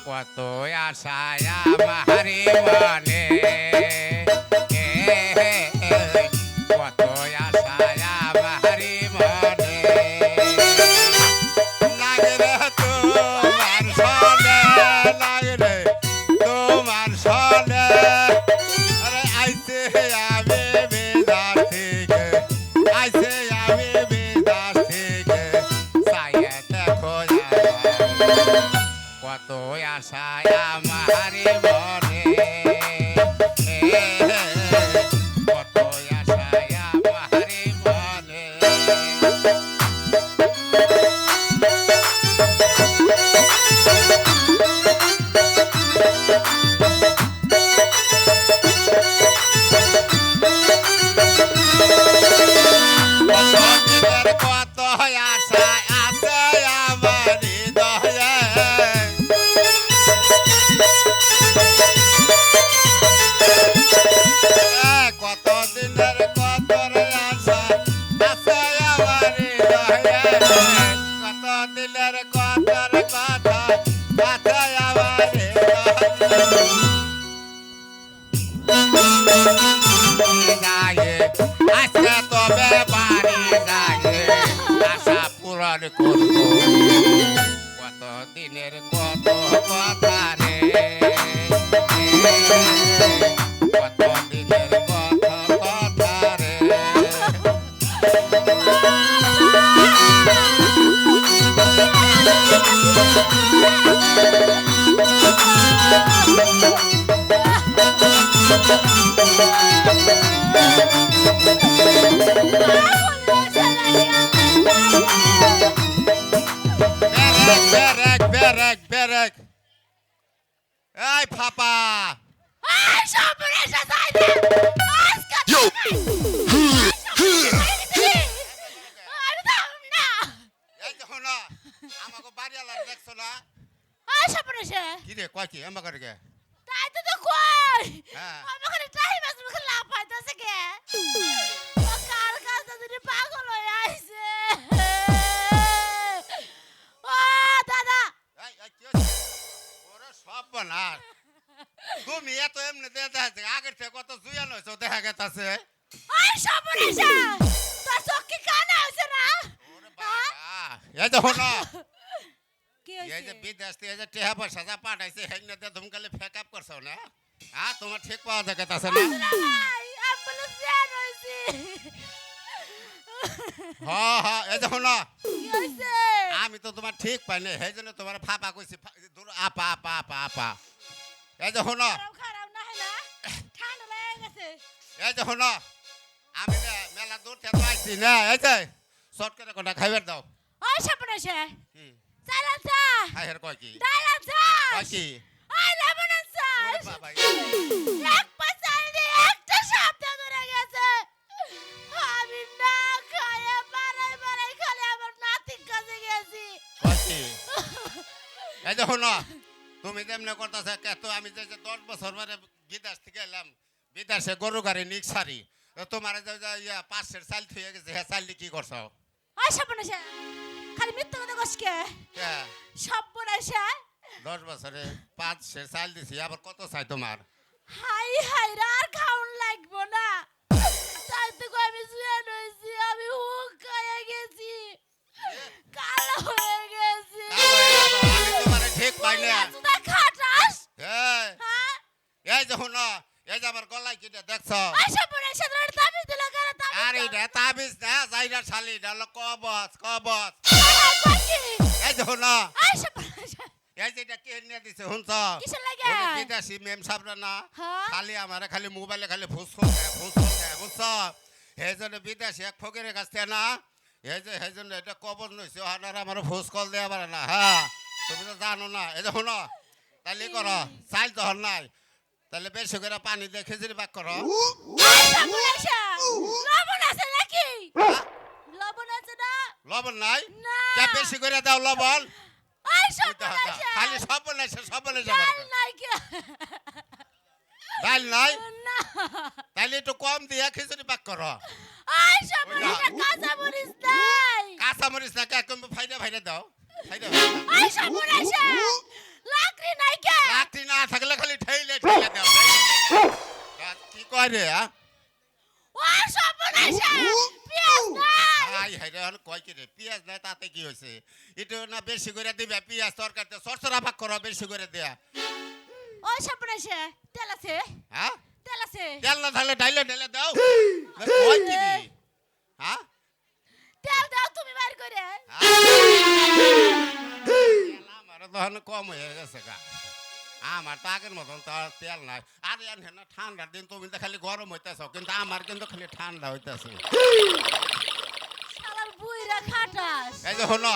কত আশায় আমারে মনে, কত আশায় আমারে মনে। লাগরে তোমার সনে, লাগরে তোমার সনে, আরে আইছে আমি বিদাস থেকে, আইছে আমি বিদাস থেকে, ছায়া দেখো আমারে কত আশায় আমারে মনে, কত আশায় আমারে মনে। কত দিনের কত আশায় আছে আমার হৃদয়ে, কত দিনের কত আশা আছে আমার হৃদয়ে, কত দিনের কত কথা আছে আমার হৃদয়ে। আজকে তবে বাড়ি যায় আশা পূরণ করবো, কত দিনের কত কথা রে, কত দিনের কত কথা রে। বেরেক বেরেক বেরেক, এই ফাপা আই সব পড়ে যাই রে আজকে আমি না এই দেখো না আমাকে বাড়ি আলার দেখছো না, আই সব পড়ে কি রে কয় কি আমাকে রে তাই তো কই হ্যাঁ আমাকে টাইম আছে মুখে লাভ পাইতাছে কে ও কার কাছে যদি পাগল হয়ে আইছে ও দাদা এই কি হইছে ওরে আপনার তুমি এত এমনি দেখা যাচ্ছে আগের থেকে কত জুয়ান হয়েছো দেখা গেছে। ওই সর্বনাশা তোর চোখ কি কানা হয়েছে না? এই যে হলো কি এই যে হয়েছে? বিদেশ থেকে যে টেহা পয়সা যা পাঠাইছে হেগনে দিয়ে তুমি খালি ফেক আপ করছো না? হ্যাঁ তোমার ঠিক পাওয়া দেখা যাচ্ছে না? ভাই আমি জ্ঞান হয়েছি। হ্যাঁ হ্যাঁ এই যে হলো কি হয়েছে? আমি তো তোমার ঠিক পাইনি সেই জন্য তোমার ফাপা কইছি দূর আপা আপা আপা আপা। এই যে হলো খারাপ খারাপ না হয় না ঠান্ডা লেগে গেছে। এই যে হলো আমি না মেলা দূর থেকে আইছি না এই যে শর্ট করে কোটা খাইবার দাও। ওই সর্বনাশা কি চালান চা খাইবার কয় কি ডালান চা কয় কি ওই লেমন চা ওরে বাবা এক পাশাল দিয়ে একটা শব্দ ধরে গেছে। আমি না খাইয়ে বাড়াই বাড়াই খালি আমার নাতির কাছে গেছি। কয় কি এই যে হলো তুমি যেমনে করতেছে তো আমি যে 10 বছর পরে বিদেশ থেকে এলাম বিদেশে গরু গাড়ি নিক্সারি তোমার যে ইয়া 5 চাল থুয়ে গেছে হ্যাঁ চাল কি করছো? ওই সর্বনাশা খালি মিথ্যা কথা কসকে কে সর্বনাশা 10 বছরে 5 চাল দিছি আবার কত চাই তোমার? হাই হাই রে আর খাউন লাগবো না তাই তো কই আমি জুয়ান হইছি আমি হুক খাইয়ে গেছি কালো হয়ে গেছি আমি তোমারে ঠিক পাই না। তুই খাটাস এই হ্যাঁ এই যে হলো এই যে আমার গলায় কিটা দেখছো? ওই সর্বনাশা তোর দাবি দিল কেন দাবি আরে এটা তাবিজ না যাইরা শালি এটা হলো কবচ কবচ। এই যে হলো ওই সর্বনাশা এই যে এটা কে নিয়ে দিছে শুনছ? কিসের লাগে? ওই বিদেশি মেম সাবরা না হ্যাঁ? খালি আমারে খালি মোবাইলে খালি ফুসফুস দেয় বুঝছ? এই জন্য বিদেশি এক ফকিরের কাছ থেকে না এই জন্য এটা কবর নইছে আর আমার ফুস কল দেয়া পারে না। হ্যাঁ তুমি তো জানো না। এই যে শোনো তাহলে করো চাইল তো হর নাই তাহলে বেশি করে পানি দিয়ে খিচুড়ি পাক করো। ওই সর্বনাশা লবণ আছে নাকি? লবণ আছে না? লবণ নাই না। কে বেশি করে দাও লবণ। ওই ওই তো সর্বনাশা খালি সব বলেছে ডাল নাই কি? ডাল নাই না তাহলে একটু কম দিয়ে খিচুড়ি পাক করো। ওই সর্বনাশা কাঁচা মরিচ নাই। কাঁচা মরিচ না কে কম ফাইদা দাও ফাইদা ওই সর্বনাশা লাকড়ি নাই কে? লাঠি না থাকলে খালি ঠেলে দাও। কি কয় রে? ওই সর্বনাশা পেঁয়াজ নাই। আই হাইরে হন কয় কি রে পেঁয়াজ নাই তাতে কি হইছে? এটা না বেশি করে দিবে পেঁয়াজ তরকারিতে সরসরা ভাগ করো বেশি করে দেয়া। ওই সর্বনাশা তেল আছে? হ্যাঁ তেল আছে? তেল না থাকলে ঢাইলে দাও। কয় কি রে? হ্যাঁ তেল দাও তুমি বাইর করে। আমার তখন কম হয়ে গেছে গা। আমার তো আগের মতন তো আর তেল নাই। আরে না ঠান্ডার দিন তুমি তো খালি গরম হইতেছ কিন্তু আমার কিন্তু খালি ঠান্ডা হইতেছে। শালার বুইরা খাটাস। এই যে হলো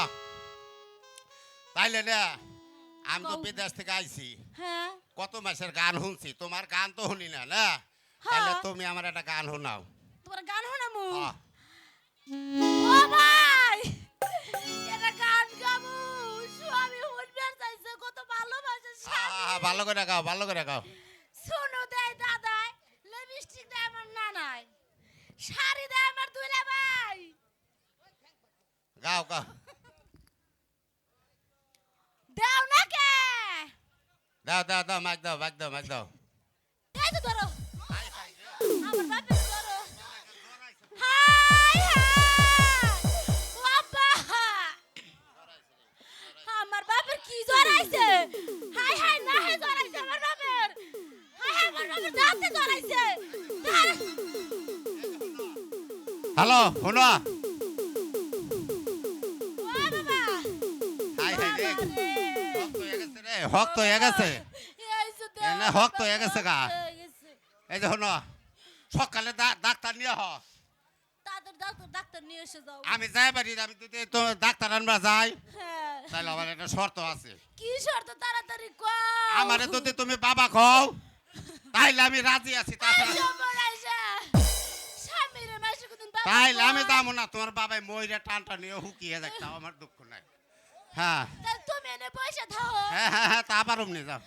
তাইলে না আমি তো বিদেশ থেকে আইছি হ্যাঁ কত মাসের গান শুনছি তোমার গান তো শুনি না না তাহলে তুমি আমার একটা গান শোনাও। তোমার গান শোনামু? হ্যাঁ। ও ভাই এটা গান গাবো স্বামী শুনবে চাইছে কত ভালোবাসে স্বামী। ভালো করে গাও ভালো করে গাও। সোনু দেয় দাদাই লিপস্টিক দেয় আমার নানাই শাড়ি দেয় আমার দুলা ভাই গাও গাও দেও না কে? দাও মাইক দাও। এই তো ধরো আমার বাপের ধরো। হাই হাই বাবা আমার বাপের কি জ্বর আইছে? হাই হাই না হে জ্বর আইছে আমার বাপের। হাই হাই আমার বাপের দাঁতে জ্বর আইছে। হ্যালো শোনো ও বাবা হাই হাই রে আরে হক তো হয়ে গেছে এই যে দেও এনে হক তো হয়ে গেছে গা। হয়ে গেছে। এই যে শোনো সকালে ডাক্তার নিয়ে হ। তাদের ডাক্তার নিয়ে এসে যাও। আমি যাই বাড়ি আমি যদি তো ডাক্তার আনবা যাই হ্যাঁ তাহলে আমার একটা শর্ত আছে। কি শর্ত তাড়াতাড়ি কও। আমারে যদি তুমি বাবা খাও তাইলে আমি রাজি আছি তাছাড়া তাইলে আমি যাবো না। তোমার বাবাই ময়ূরে টানটা নিয়ে হুকিয়ে যাচ্ছে আমার দুঃখ নাই। হ্যাঁ তুমি এনে পয়সা দাও। হ্যাঁ তা আবার অমনি যাও।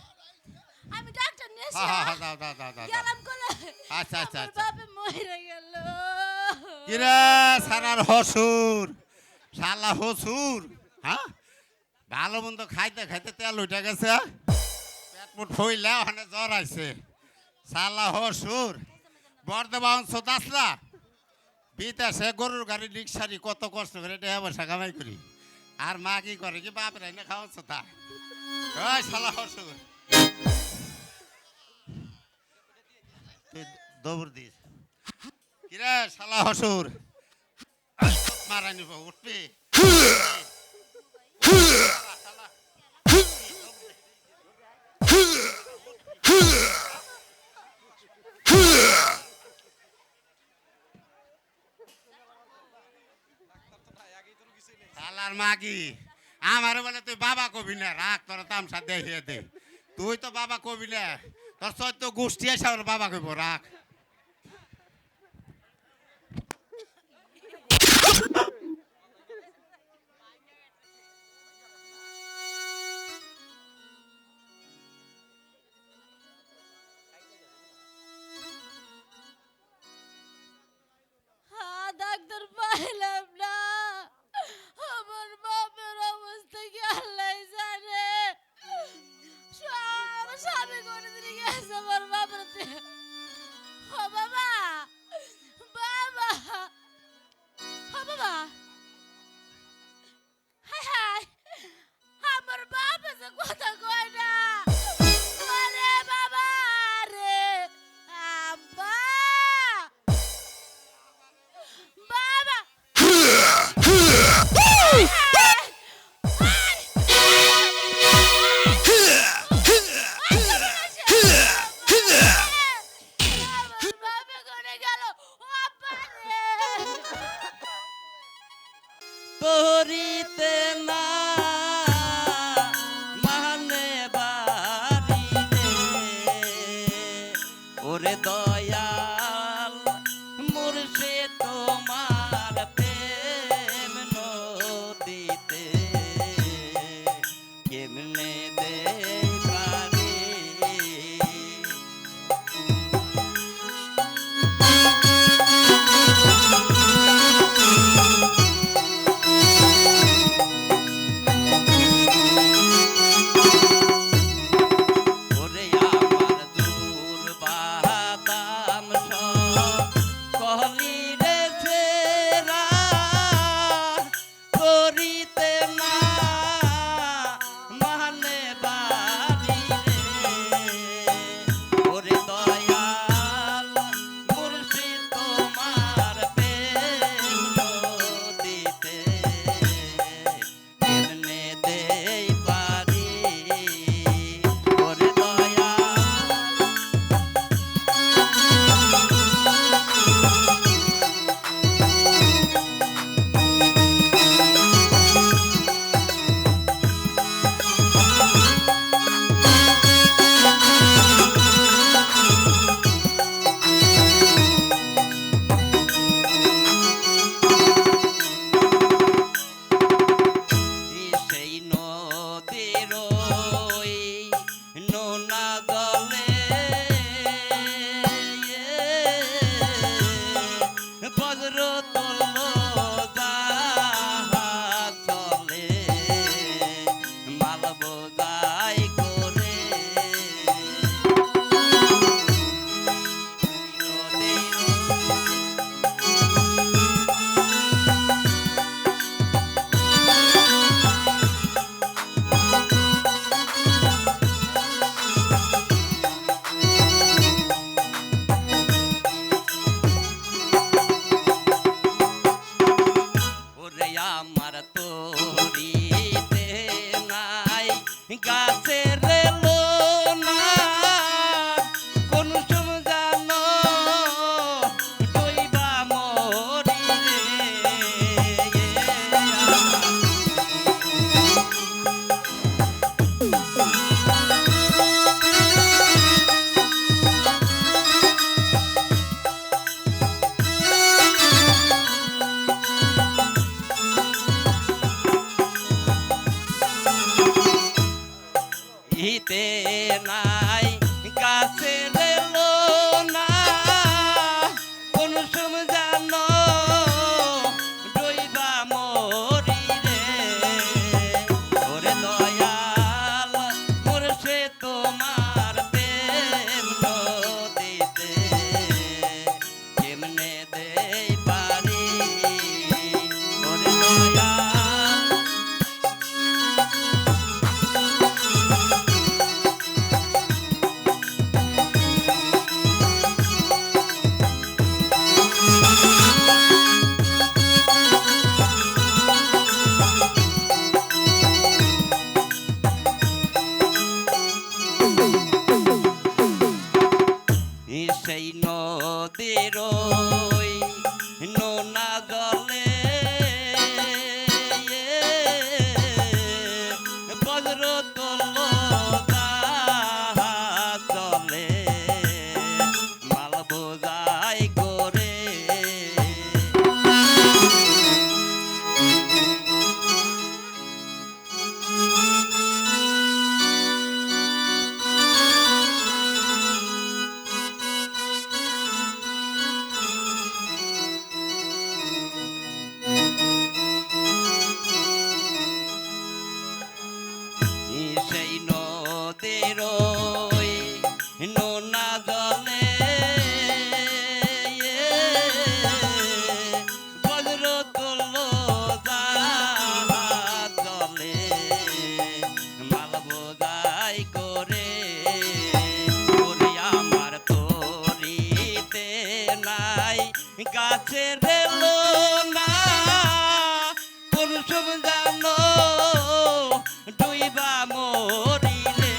আমি ডাক্তার নিয়ে এসে হ্যাঁ যাও গেলাম কোলে। আচ্ছা আমার বাবা মরে গেল। কিরে সারার হসুর শালা হসুর হ্যাঁ ভালো মন্দ খাইতে খাইতে তেল উঠে গেছে পেট মুঠ হইলা ওখানে জ্বর আইছে সালা হসুর বর্ধমান সোতাসলা বিদেশে গরুর গাড়ি রিক্সারি কত কষ্ট করে টাকা পয়সা কামাই করি আর মা কি করে কি বাপ রাইনা খাওয়াচ্ছ তা ওই সালা হসুর তুই দৌড় দিস কিরে শালা হসুর মারাই নিব উঠবি শালার মাগি আমার বলে তুই বাবা কবি না রাখ তোর তামসা দেখিয়ে দে তুই তো বাবা কবি না তোর চৈত্য গোষ্ঠী এসে ওর বাবা কইব রাখ হ্যাঁ ডাক্তার পাইলাম না আমার বাপের অবস্থা কি আল্লাহ জানে আমার স্বামী কোনদিন গেছে আমার বাপের ও বাবা বাবা ও বাবা হায় হায় আমার বাপ এসে কথা কয় না আরে বাবা রে আব্বা বাবা তোরিতে না মানে বাড়িতে ওরে দয়াল মুর্শে তোমার প্রেম নদীতে কেমনে দে পারে ওরে আমার দূর বাদাম সব কহলি রে ফেরা করিতে না মানে বাড়ি রে ওরে দয়াল মুর্শিদ তোমার প্রেম নদীতে কেমনে দেই পারি ওরে দয়াল সেই নদীর ওই নোনা গলে বজ্র তুল্য জাহাজ চলে মাল বোঝাই করে নদীর ওরে আমার তোরিতে নাই গাছের লোনা কোন সুম জানো ডইবা মরি হিতে নাই গাছের লোনা কোন সুম জানো ডইবা মরি রে ওরে দয়াল মুর্শিদ তোমার সেই নদীর ওই নোনা জলে বজ্র তুল্য জাহাজ চলে মাল বোঝাই করে। সেই নদীর ওই নোনা জলে বজ্র তুল্য জাহাজ চলে মাল বোঝাই করে। ওরে আমার তরিতে নাই গাছের লোনা কোন সব জানো ডুইবা মরিলে।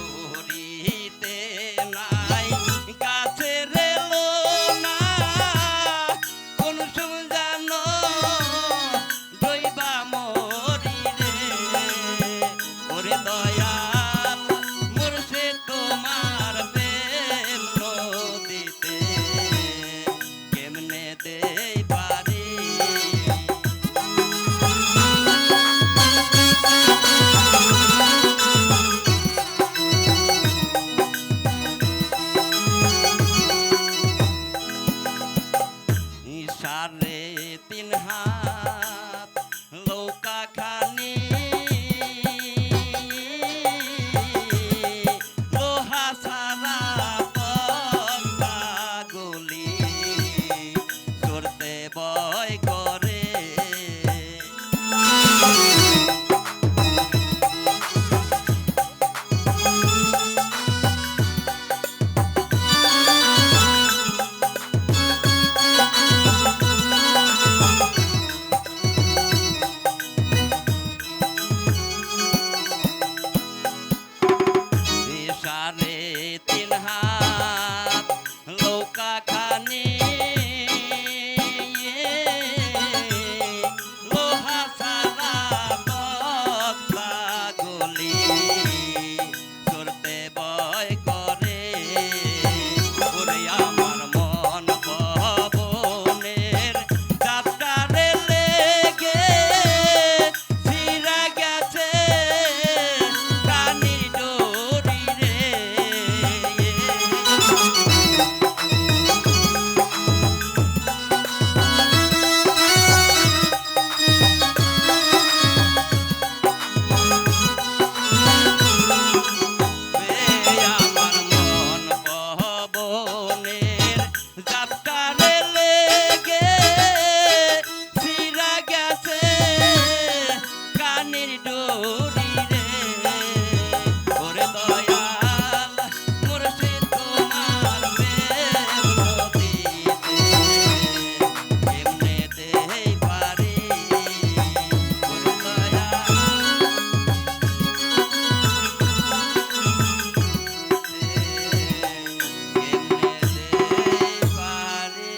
তরিতে নাই গাছের লোনা কোন সব জানো ডুইবা মরিলে। ওরে দয়াল মুর্শিদ তোমার প্রেম নদীতে কেমনে দেই পারি। সাড়ে 3 হাত লৌকা খানি লোহা সারা পদ্মা গুলি চড়তে ভয় করে। সাড়ে 3 হাত লৌকা খানি লোহা সারা পদ্মা গুলি চড়তে ভয় করে। ওরে আমার মন ভবনের যাত্রারে লেগে ছিঁড়া গেছে প্রাণীর ডোরি রে। আমার মন ভবনের যাত্রারে লেগে ছিঁড়া গেছে কানের ডোরি রে। ওরে দয়াল মুর্শিদ তোমার প্রেম নদীতে কেমনে দেই পারি। ওরে দয়াল কেমনে দেই পারি।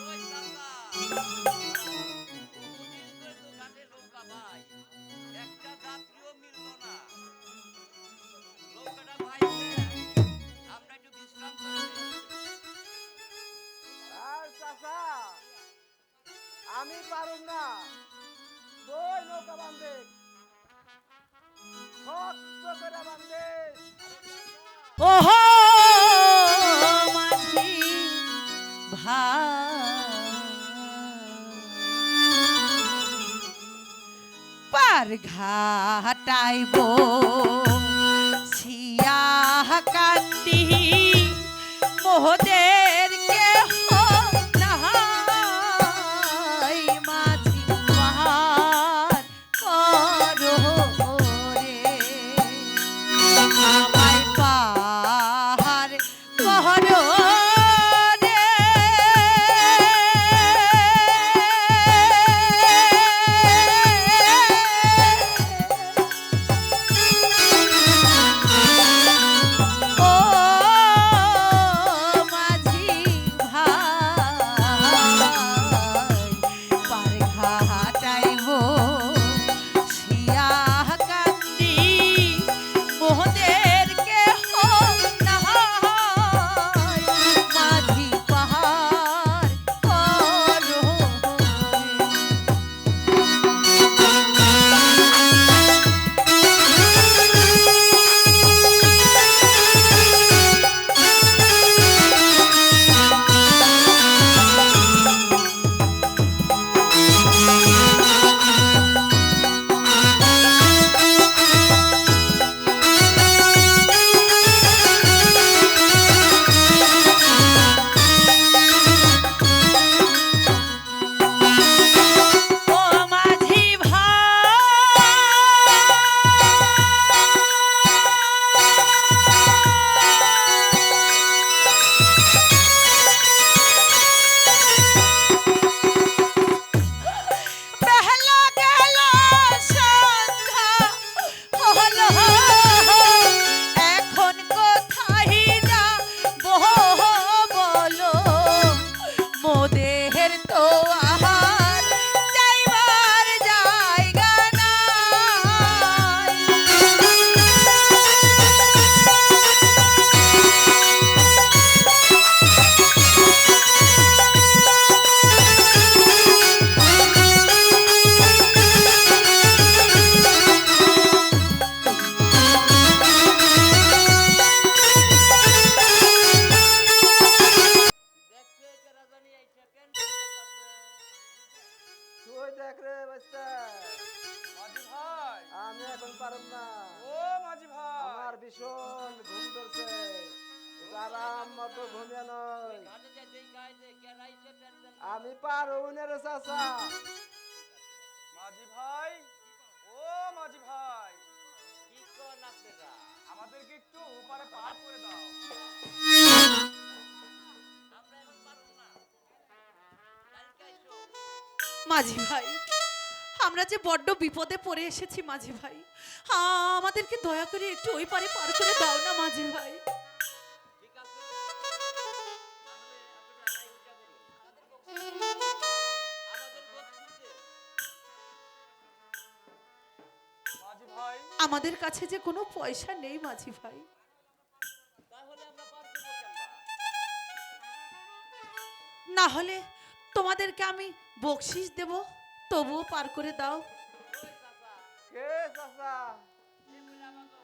ওই চাচা, দুদিন ধরে তো ঘাটে নৌকা ভাই, একটা যাত্রীও মিললো না। নৌকাটা ভাইছে, আমরা একটু বিশ্রাম করে নেই। আর চাচা আমি পারুম না, ওই নৌকা বান্ধে শক্ত করে বান্ধে। ওহো মাঝি ভাই পার ঘাটাইব ছিয়া কান্দি মোহদের কেহ নাই মাঝি ভাই ওই দেখ রে বাচ্চা, মাঝি ভাই, আমি এখন পারুম না। ও মাঝি ভাই, আমার ভীষণ ঘুম ধরছে, একটু আরাম মতো ঘুমিয়ে নয়। ঘাটে যাই দেখাই যে কেরাইছে টেনশন আমি পারুম না রে চাচা। মাঝি ভাই, ও মাঝি ভাই, কি কোন আপনারা আমাদেরকে একটু ওপারে পার করে দাও। আমরা এখন পারবো না কালকে আইসো মাঝি ভাই, আমরা যে বড্ড বিপদে পড়ে এসেছি মাঝি ভাই, আমাদেরকে দয়া করে একটু ওই পারে পার করে দাও না মাঝি ভাই। ঠিক আছে তাহলে আপনারা নাই উঠা বলুন আমাদের বকশিসে মাঝি ভাই, আমাদের কাছে যে কোনো পয়সা নেই মাঝি ভাই। তাহলে আমরা পার করবো কেমবা না হলে তোমাদেরকে আমি বকশিস দেব, তবুও পার করে দাও। ওই চাচা কে চাচা? যে বলে আমাকে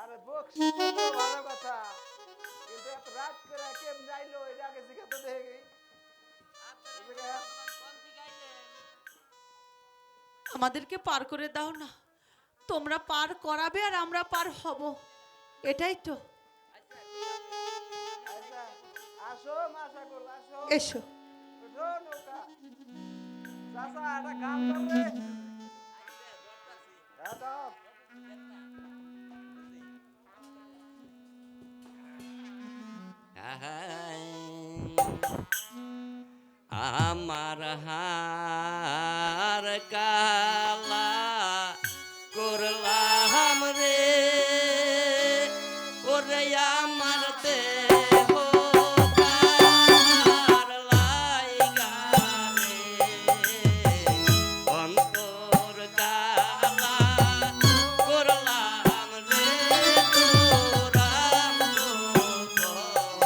আরে বকশিস তো ভালো কথা, কিন্তু এত রাত করে কেম যাইলো এটা আগে জিজ্ঞাসা তো দেখি। আপনারা কোন দিকে আইলেন আমাদেরকে পার করে দাও না, তোমরা পার করাবে আর আমরা পার হব, এটাই তো। আচ্ছা ঠিক আছে আচ্ছা আসো মাশাকুল, আসো এসো। উঠো নৌকা। চাচা একটা গান করবে? আচ্ছা ধরতাছি হ্যাঁ দাও। আমার হার কালা করলাম রে ওরে আমার দেহ কার লাইগা রে অন্তর কালা করলাম রে তোরাম করবারে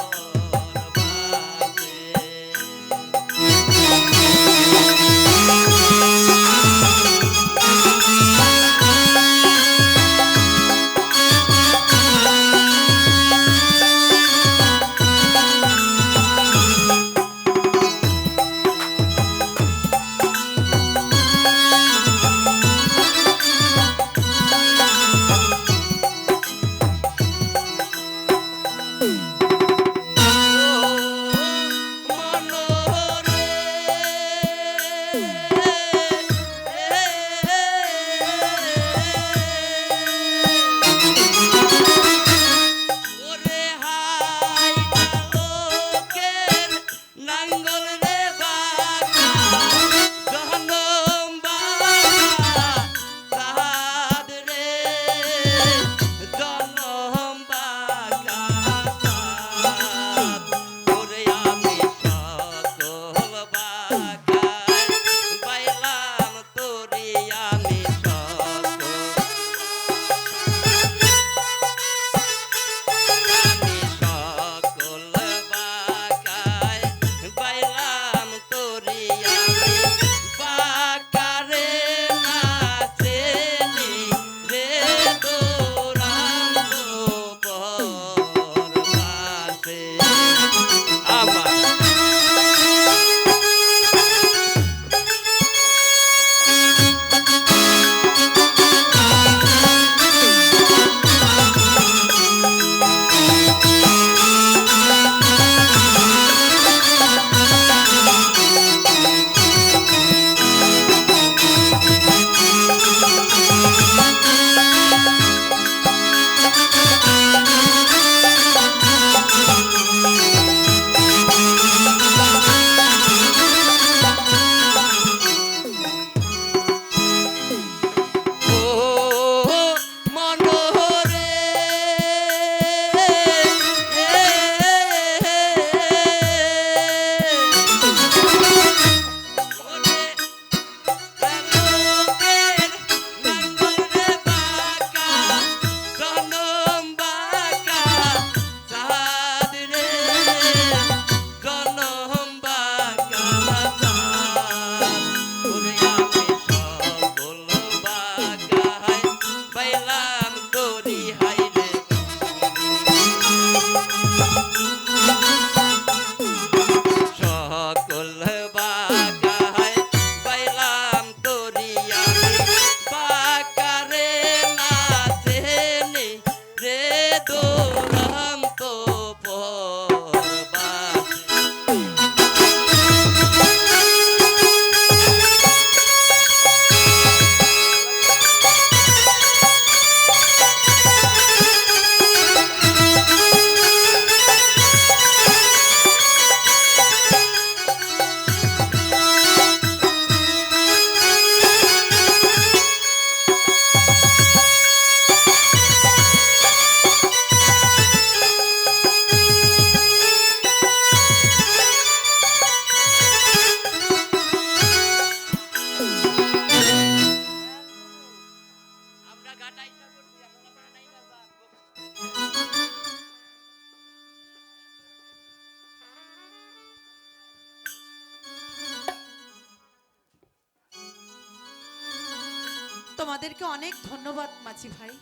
তোমাদেরকে অনেক ধন্যবাদ মাঝি ভাই।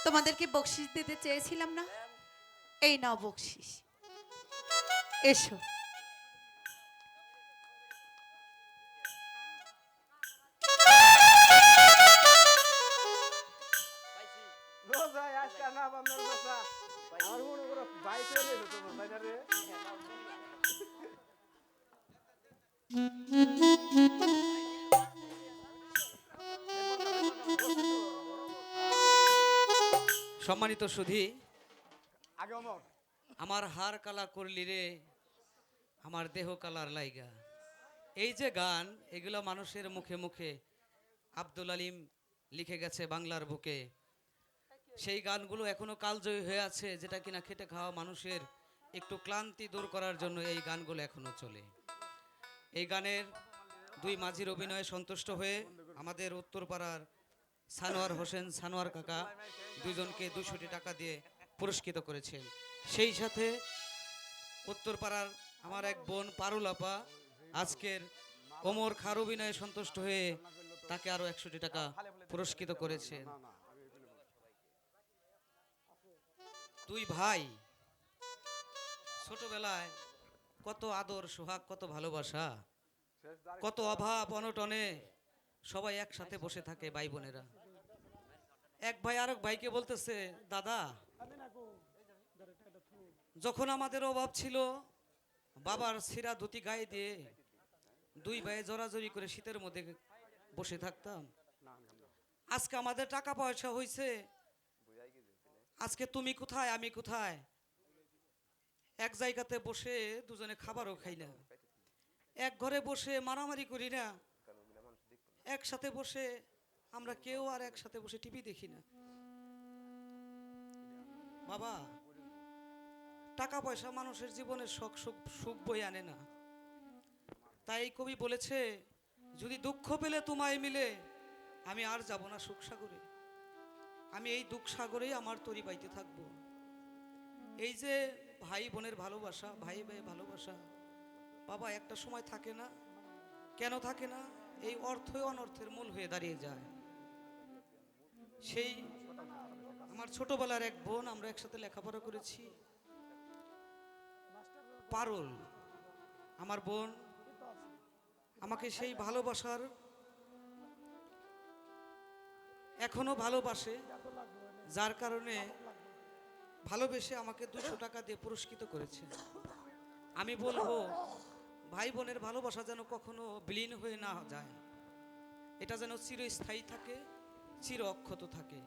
তোমাদেরকে বকশিস দিতে চেয়েছিলাম না, এই নাও বকশিস। এসো। রোজা আজকে না আপনার কথা আর মনে করো বাইক রে তো তাই না রে সম্মানিত সুধী, আগে অমর আমার হার কালা করলি রে, আমার দেহ কালার লাইগা। এই যে গান, এগুলো মানুষের মুখে মুখে আব্দুল আলিম লিখে গেছে বাংলার বুকে। সেই গানগুলো এখনো কালজয়ী হয়ে আছে, যেটা কিনা খেটে খাওয়া মানুষের একটু ক্লান্তি দূর করার জন্য এই গানগুলো এখনো চলে। এই গানের দুই মাঝির অভিনয়ে সন্তুষ্ট হয়ে আমাদের উত্তরপাড়ার সানোয়ার হোসেন, সানোয়ার কাকা দুজনকে 200 টাকা দিয়ে পুরস্কৃত করেছেন। সেই সাথে উত্তরপাড়ার আমার এক বোন পারুল আপা আজকের ওমর খার অভিনয়ে সন্তুষ্ট হয়ে তাকে আরো 100 টাকা পুরস্কৃত করেছেন। দুই ভাই ছোটবেলায় কত আদর সোহাগ, কত ভালোবাসা, কত অভাব অনটনে সবাই একসাথে বসে থাকে ভাই বোনেরা। এক ভাই আরেক ভাইকে বলতেছে, দাদা যখন আমাদের অভাব ছিল বাবার ছিঁড়া ধুতি গায়ে দিয়ে দুই ভাই জোরাজোরি করে শীতের মধ্যে বসে থাকতাম। আজকে আমাদের টাকা পয়সা হয়েছে, আজকে তুমি কোথায় আমি কোথায়, এক জায়গাতে বসে দুজনে খাবারও খাই না, এক ঘরে বসে মারামারি করি না, একসাথে বসে আমরা কেউ আর একসাথে বসে টিভি দেখি না। বাবা, টাকা পয়সা মানুষের জীবনে সুখ বই আনে না। তাই কবি বলেছে, যদি দুঃখ পেলে তোমায় মিলে আমি আর যাব না সুখ সাগরে, আমি এই দুঃখ সাগরেই আমার তরি বাইতে থাকবো। এই যে ভাই বোনের ভালোবাসা, ভাই ভাই ভালোবাসা বাবা একটা সময় থাকে না। কেন থাকে না? এই অর্থই অনর্থের মূল হয়ে দাঁড়িয়ে যায়। সেই আমার ছোটবেলার এক বোন, আমরা একসাথে লেখাপড়া করেছি, পারুল আমার বোন, আমাকে সেই ভালোবাসার এখনো ভালোবাসে, যার কারণে ভালোবেসে আমাকে 200 টাকা দিয়ে পুরস্কৃত করেছে। আমি বলবো, ভাই বোনের ভালোবাসা যেন কখনো বিলীন হয়ে না যায়, এটা যেন চিরস্থায়ী থাকে, চির অক্ষত থাকে।